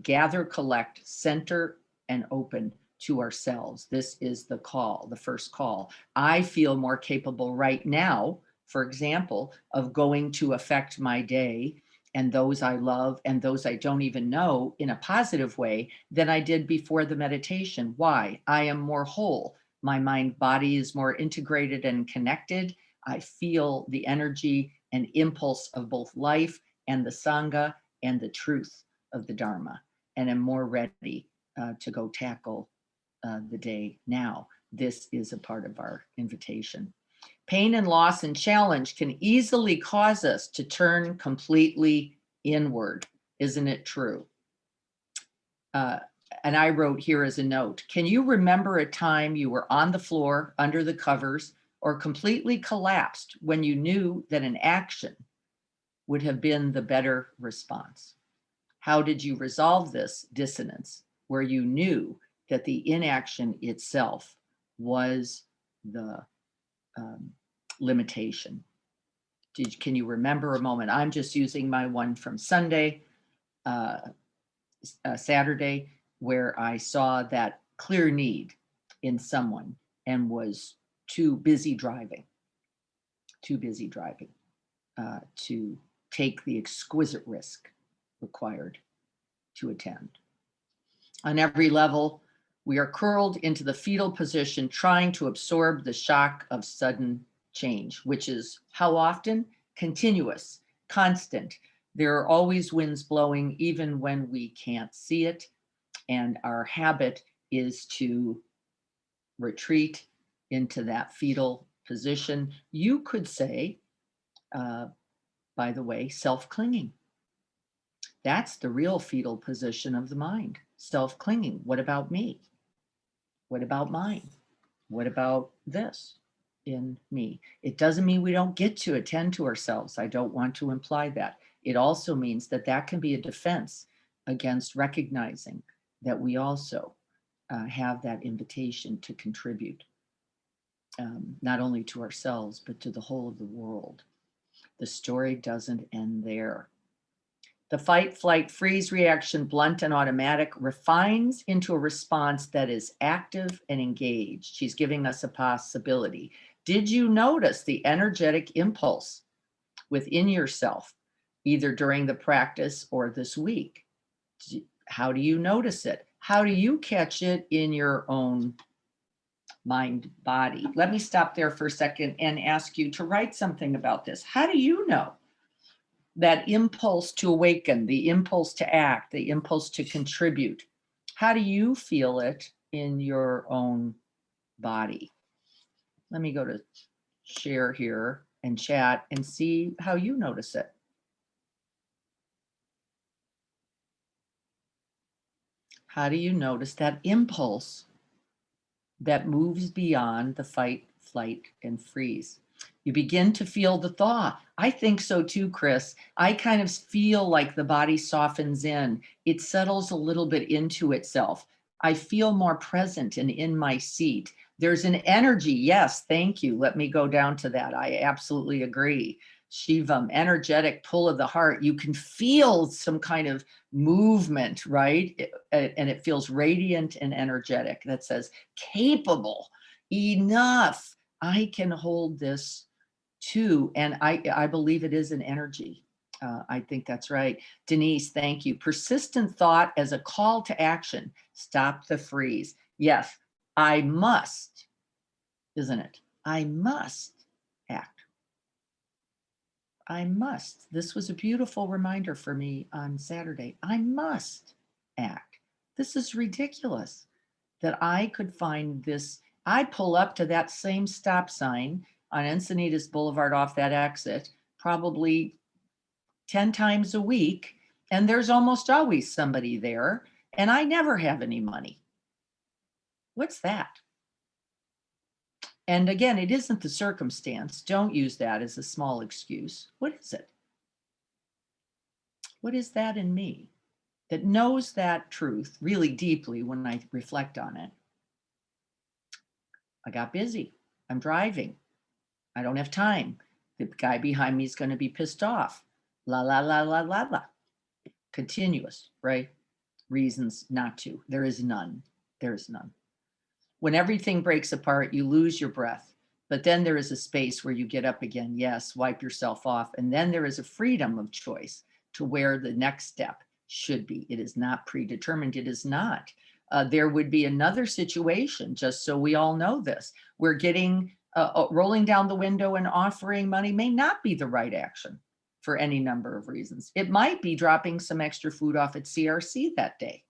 gather, collect, center, and open to ourselves. This is the call, the first call. I feel more capable right now, for example, of going to affect my day and those I love and those I don't even know in a positive way than I did before the meditation. Why? I am more whole. My mind body is more integrated and connected. I feel the energy and impulse of both life and the Sangha and the truth of the Dharma, and am more ready to go tackle the day now. This is a part of our invitation. Pain and loss and challenge can easily cause us to turn completely inward. Isn't it true? And I wrote here as a note, can you remember a time you were on the floor under the covers or completely collapsed when you knew that an action would have been the better response? How did you resolve this dissonance where you knew that the inaction itself was the limitation? Can you remember a moment? I'm just using my one from Sunday, Saturday, where I saw that clear need in someone and was too busy driving to take the exquisite risk required to attend. On every level, we are curled into the fetal position, trying to absorb the shock of sudden change, which is how often? Continuous, constant. There are always winds blowing, even when we can't see it. And our habit is to retreat into that fetal position. You could say, by the way, self-clinging. That's the real fetal position of the mind, self-clinging. What about me? What about mine? What about this in me? It doesn't mean we don't get to attend to ourselves. I don't want to imply that. It also means that that can be a defense against recognizing that we also have that invitation to contribute, not only to ourselves, but to the whole of the world. The story doesn't end there. The fight, flight, freeze reaction, blunt and automatic, refines into a response that is active and engaged. She's giving us a possibility. Did you notice the energetic impulse within yourself, either during the practice or this week? How do you notice it? How do you catch it in your own mind, body? Let me stop there for a second and ask you to write something about this. How do you know that impulse to awaken, the impulse to act, the impulse to contribute? How do you feel it in your own body? Let me go to share here and chat and see how you notice it. How do you notice that impulse that moves beyond the fight, flight, and freeze? You begin to feel the thaw. I think so too, Chris. I kind of feel like the body softens in. It settles a little bit into itself. I feel more present and in my seat. There's an energy. Yes, thank you. Let me go down to that. I absolutely agree. Shivam, energetic pull of the heart. You can feel some kind of movement, right? And it feels radiant and energetic that says, capable, enough. I can hold this too. And I believe it is an energy. I think that's right. Denise, thank you. Persistent thought as a call to action. Stop the freeze. Yes, I must, isn't it? I must act. I must. This was a beautiful reminder for me on Saturday. I must act. This is ridiculous that I could find this. I pull up to that same stop sign on Encinitas Boulevard off that exit probably 10 times a week, and there's almost always somebody there, and I never have any money. What's that? And again, it isn't the circumstance. Don't use that as a small excuse. What is it? What is that in me that knows that truth really deeply when I reflect on it? I got busy. I'm driving. I don't have time. The guy behind me is going to be pissed off. La, la, la, la, la, la. Continuous, right? reasons not to. There is none. There is none. When everything breaks apart, you lose your breath. But then there is a space where you get up again. Yes, wipe yourself off. And then there is a freedom of choice to where the next step should be. It is not predetermined. It is not. There would be another situation, just so we all know this. We're getting, rolling down the window and offering money may not be the right action for any number of reasons. It might be dropping some extra food off at CRC that day.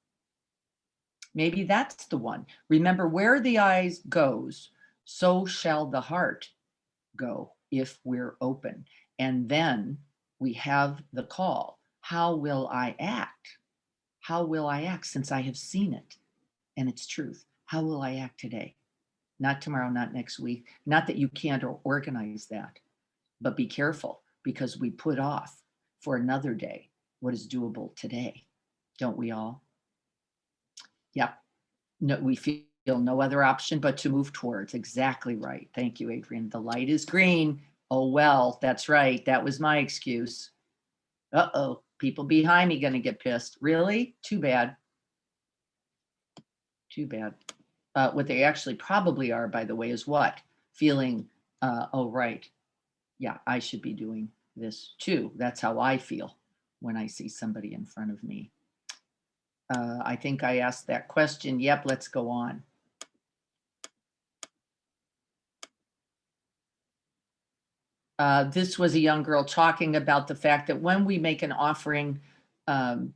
Maybe that's the one. Remember, where the eyes goes, so shall the heart go if we're open. And then we have the call. How will I act? How will I act since I have seen it and it's truth? How will I act today? Not tomorrow, not next week. Not that you can't organize that, but be careful, because we put off for another day what is doable today. Don't we all? Yep. No, we feel no other option but to move towards. Exactly right. Thank you, Adrian. The light is green. Oh, well, that's right. That was my excuse. Uh-oh, people behind me going to get pissed. Really? Too bad. Too bad. What they actually probably are, by the way, is what? Feeling, oh, right. Yeah, I should be doing this too. That's how I feel when I see somebody in front of me. I think I asked that question. Yep, let's go on. This was a young girl talking about the fact that when we make an offering to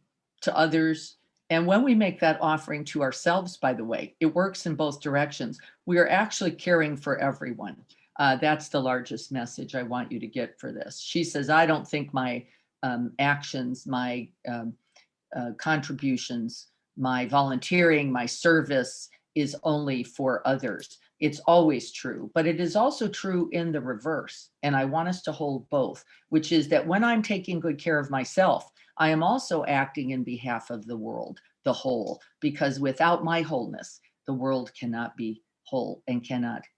others, and when we make that offering to ourselves, by the way, it works in both directions. We are actually caring for everyone. That's the largest message I want you to get for this. She says, I don't think my actions, my contributions, my volunteering, my service is only for others. It's always true, but it is also true in the reverse. And I want us to hold both, which is that when I'm taking good care of myself, I am also acting in behalf of the world, the whole, because without my wholeness, the world cannot be whole and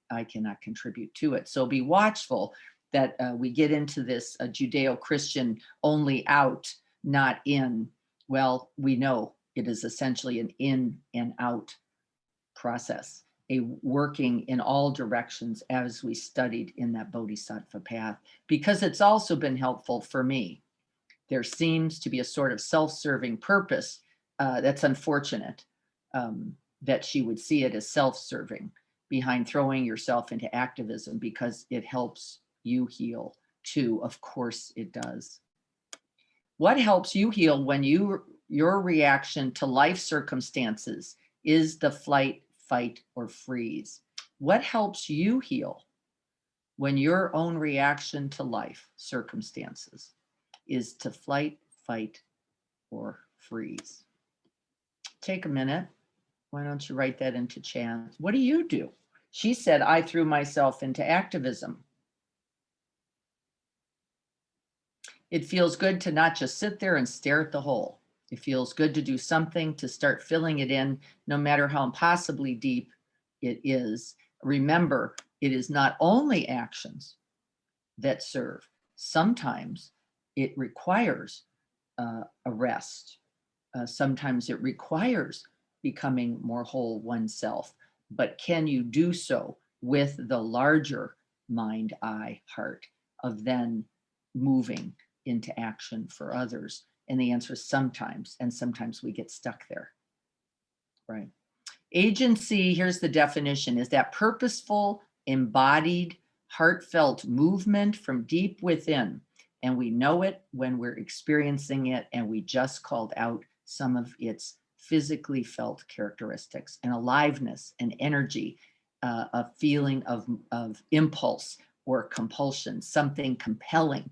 I cannot contribute to it. So be watchful that we get into this Judeo-Christian only out, not in. Well, we know it is essentially an in and out process, a working in all directions as we studied in that Bodhisattva path, because it's also been helpful for me. There seems to be a sort of self-serving purpose that's unfortunate that she would see it as self-serving behind throwing yourself into activism, because it helps you heal too. Of course it does. What helps you heal when your reaction to life circumstances is the flight, fight, or freeze? What helps you heal when your own reaction to life circumstances is to flight, fight, or freeze? Take a minute. Why don't you write that into chat? What do you do? She said, I threw myself into activism. It feels good to not just sit there and stare at the hole. It feels good to do something, to start filling it in, no matter how impossibly deep it is. Remember, it is not only actions that serve. Sometimes it requires a rest. Sometimes it requires becoming more whole oneself. But can you do so with the larger mind, eye, heart of then moving into action for others? And the answer is sometimes, and sometimes we get stuck there, right? Agency, here's the definition, is that purposeful, embodied, heartfelt movement from deep within. And we know it when we're experiencing it, and we just called out some of its physically felt characteristics: and aliveness and energy, a feeling of impulse or compulsion, something compelling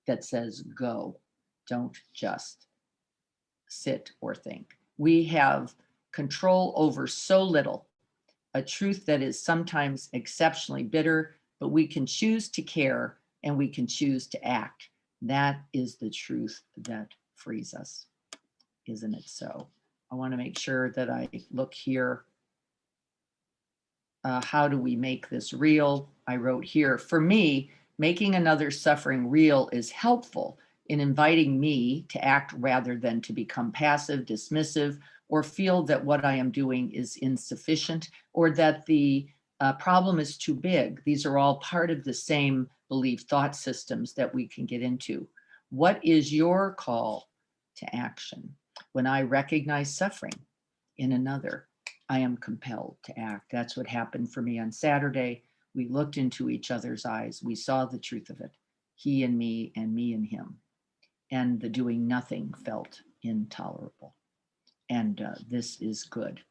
that says go, don't just sit or think. We have control over so little, a truth that is sometimes exceptionally bitter, but we can choose to care and we can choose to act. That is the truth that frees us, isn't it so? I want to make sure that I look here. How do we make this real? I wrote here, for me, making another's suffering real is helpful in inviting me to act rather than to become passive, dismissive, or feel that what I am doing is insufficient, or that the problem is too big. These are all part of the same belief thought systems that we can get into. What is your call to action? When I recognize suffering in another, I am compelled to act. That's what happened for me on Saturday. We looked into each other's eyes. We saw the truth of it. He and me and him. And the doing nothing felt intolerable. And this is good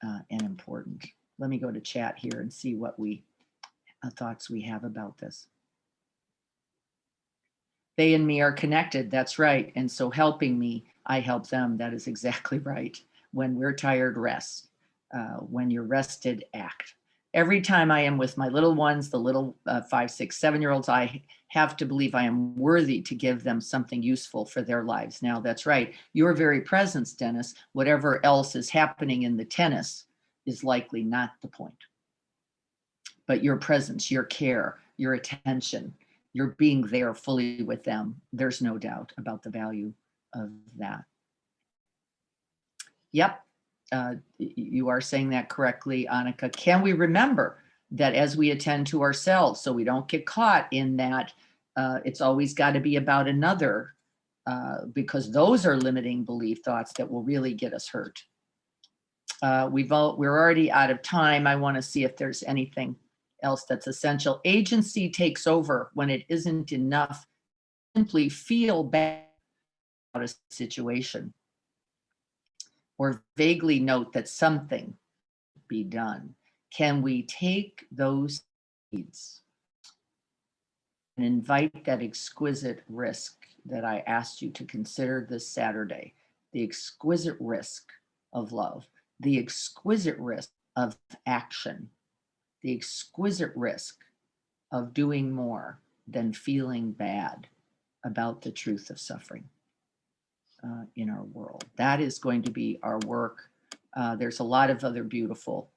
and important. Let me go to chat here and see what thoughts we have about this. They and me are connected. That's right. And so helping me, I help them. That is exactly right. When we're tired, rest. When you're rested, act. Every time I am with my little ones, the little 5, 6, 7-year-olds, I have to believe I am worthy to give them something useful for their lives. Now, that's right. Your very presence, Dennis, whatever else is happening in the tennis is likely not the point. But your presence, your care, your attention, your being there fully with them, there's no doubt about the value of that. Yep. You are saying that correctly, Annika. Can we remember that as we attend to ourselves, so we don't get caught in that it's always got to be about another, because those are limiting belief thoughts that will really get us hurt. We're already out of time. I want to see if there's anything else that's essential. Agency takes over when it isn't enough to simply feel bad about a situation, or vaguely note that something be done. Can we take those needs and invite that exquisite risk that I asked you to consider this Saturday? The exquisite risk of love, the exquisite risk of action, the exquisite risk of doing more than feeling bad about the truth of suffering in our world. That is going to be our work. There's a lot of other beautiful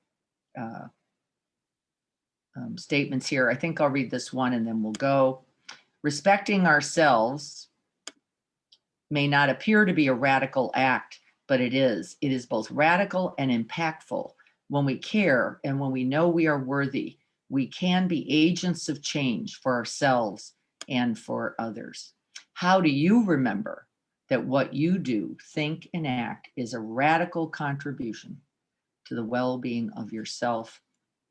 statements here. I think I'll read this one and then we'll go. Respecting ourselves may not appear to be a radical act, but it is. It is both radical and impactful. When we care and when we know we are worthy, we can be agents of change for ourselves and for others. How do you remember that what you do, think, and act is a radical contribution to the well-being of yourself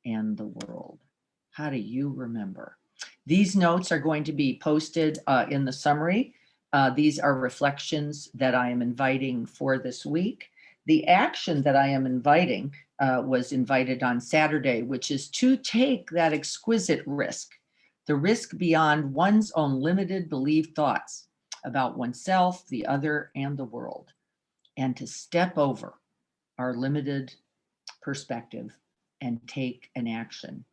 and the world? How do you remember? These notes are going to be posted in the summary. These are reflections that I am inviting for this week. The action that I am inviting was invited on Saturday, which is to take that exquisite risk, the risk beyond one's own limited believed thoughts about oneself, the other, and the world, and to step over our limited perspective and take an action.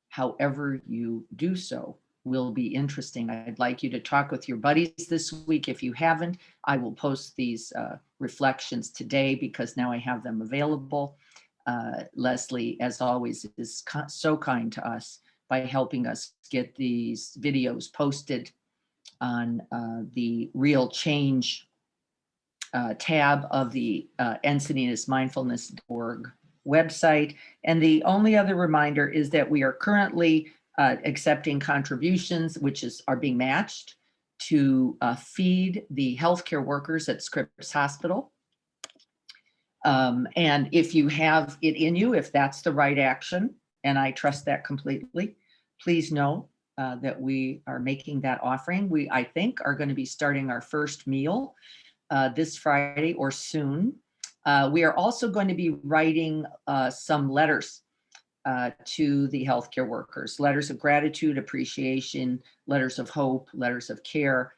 However you do so will be interesting. I'd like you to talk with your buddies this week. If you haven't, I will post these reflections today because now I have them available. Leslie, as always, is so kind to us by helping us get these videos posted on the Real Change tab of the Encinitas-Mindfulness.org website. And the only other reminder is that we are currently accepting contributions, which are being matched to feed the healthcare workers at Scripps Hospital. And if you have it in you, if that's the right action, and I trust that completely, please know that we are making that offering. We, I think, are going to be starting our first meal this Friday or soon. We are also going to be writing some letters to the healthcare workers, letters of gratitude, appreciation, letters of hope, letters of care.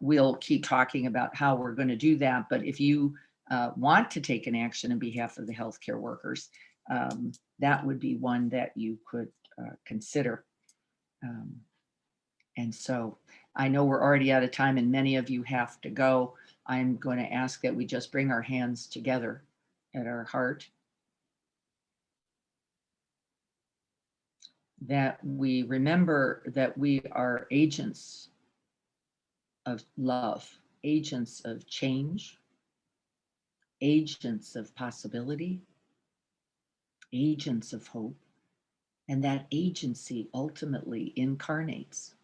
We'll keep talking about how we're going to do that. But if you want to take an action on behalf of the healthcare workers, that would be one that you could consider. And so I know we're already out of time and many of you have to go. I'm going to ask that we just bring our hands together at our heart, that we remember that we are agents of love, agents of change, agents of possibility, agents of hope, and that agency ultimately incarnates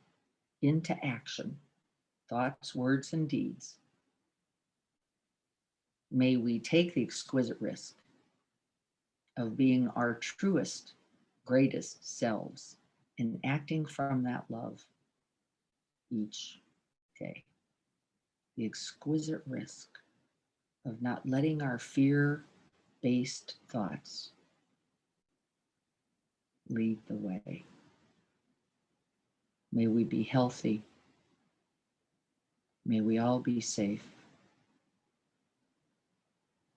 into action, thoughts, words, and deeds. May we take the exquisite risk of being our truest, greatest selves and acting from that love each day. The exquisite risk of not letting our fear-based thoughts lead the way. May we be healthy. May we all be safe.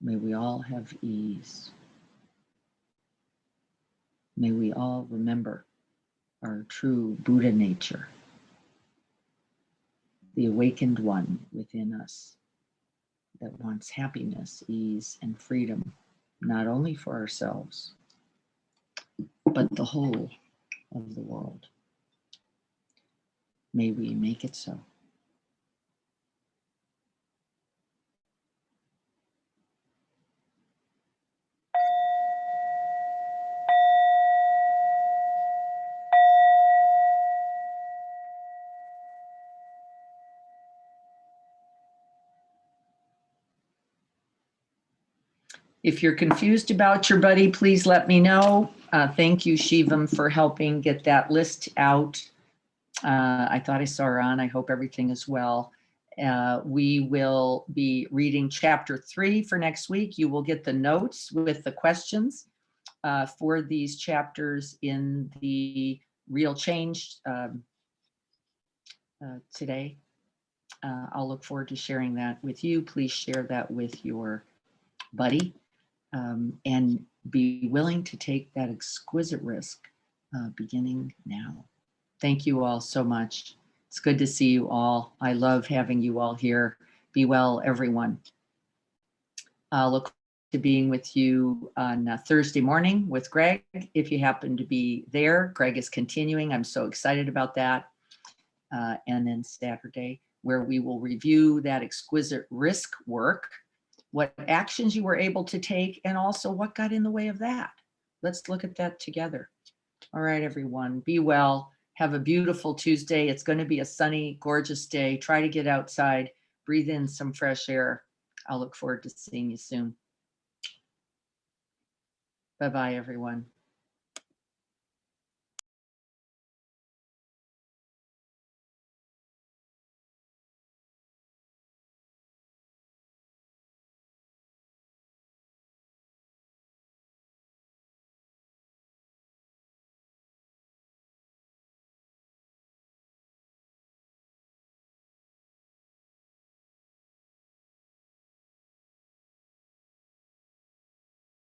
May we all have ease. May we all remember our true Buddha nature, the awakened one within us that wants happiness, ease, and freedom, not only for ourselves, but the whole of the world. May we make it so. If you're confused about your buddy, please let me know. Thank you, Shivam, for helping get that list out. I thought I saw her on. I hope everything is well. We will be reading chapter 3 for next week. You will get the notes with the questions for these chapters in the Real Change today. I'll look forward to sharing that with you. Please share that with your buddy. And be willing to take that exquisite risk beginning now. Thank you all so much. It's good to see you all. I love having you all here. Be well, everyone. I'll look forward to being with you on Thursday morning with Greg. If you happen to be there, Greg is continuing. I'm so excited about that. And then Saturday, where we will review that exquisite risk work, what actions you were able to take, and also what got in the way of that. Let's look at that together. All right, everyone, be well. Have a beautiful Tuesday. It's going to be a sunny, gorgeous day. Try to get outside, breathe in some fresh air. I'll look forward to seeing you soon. Bye-bye, everyone.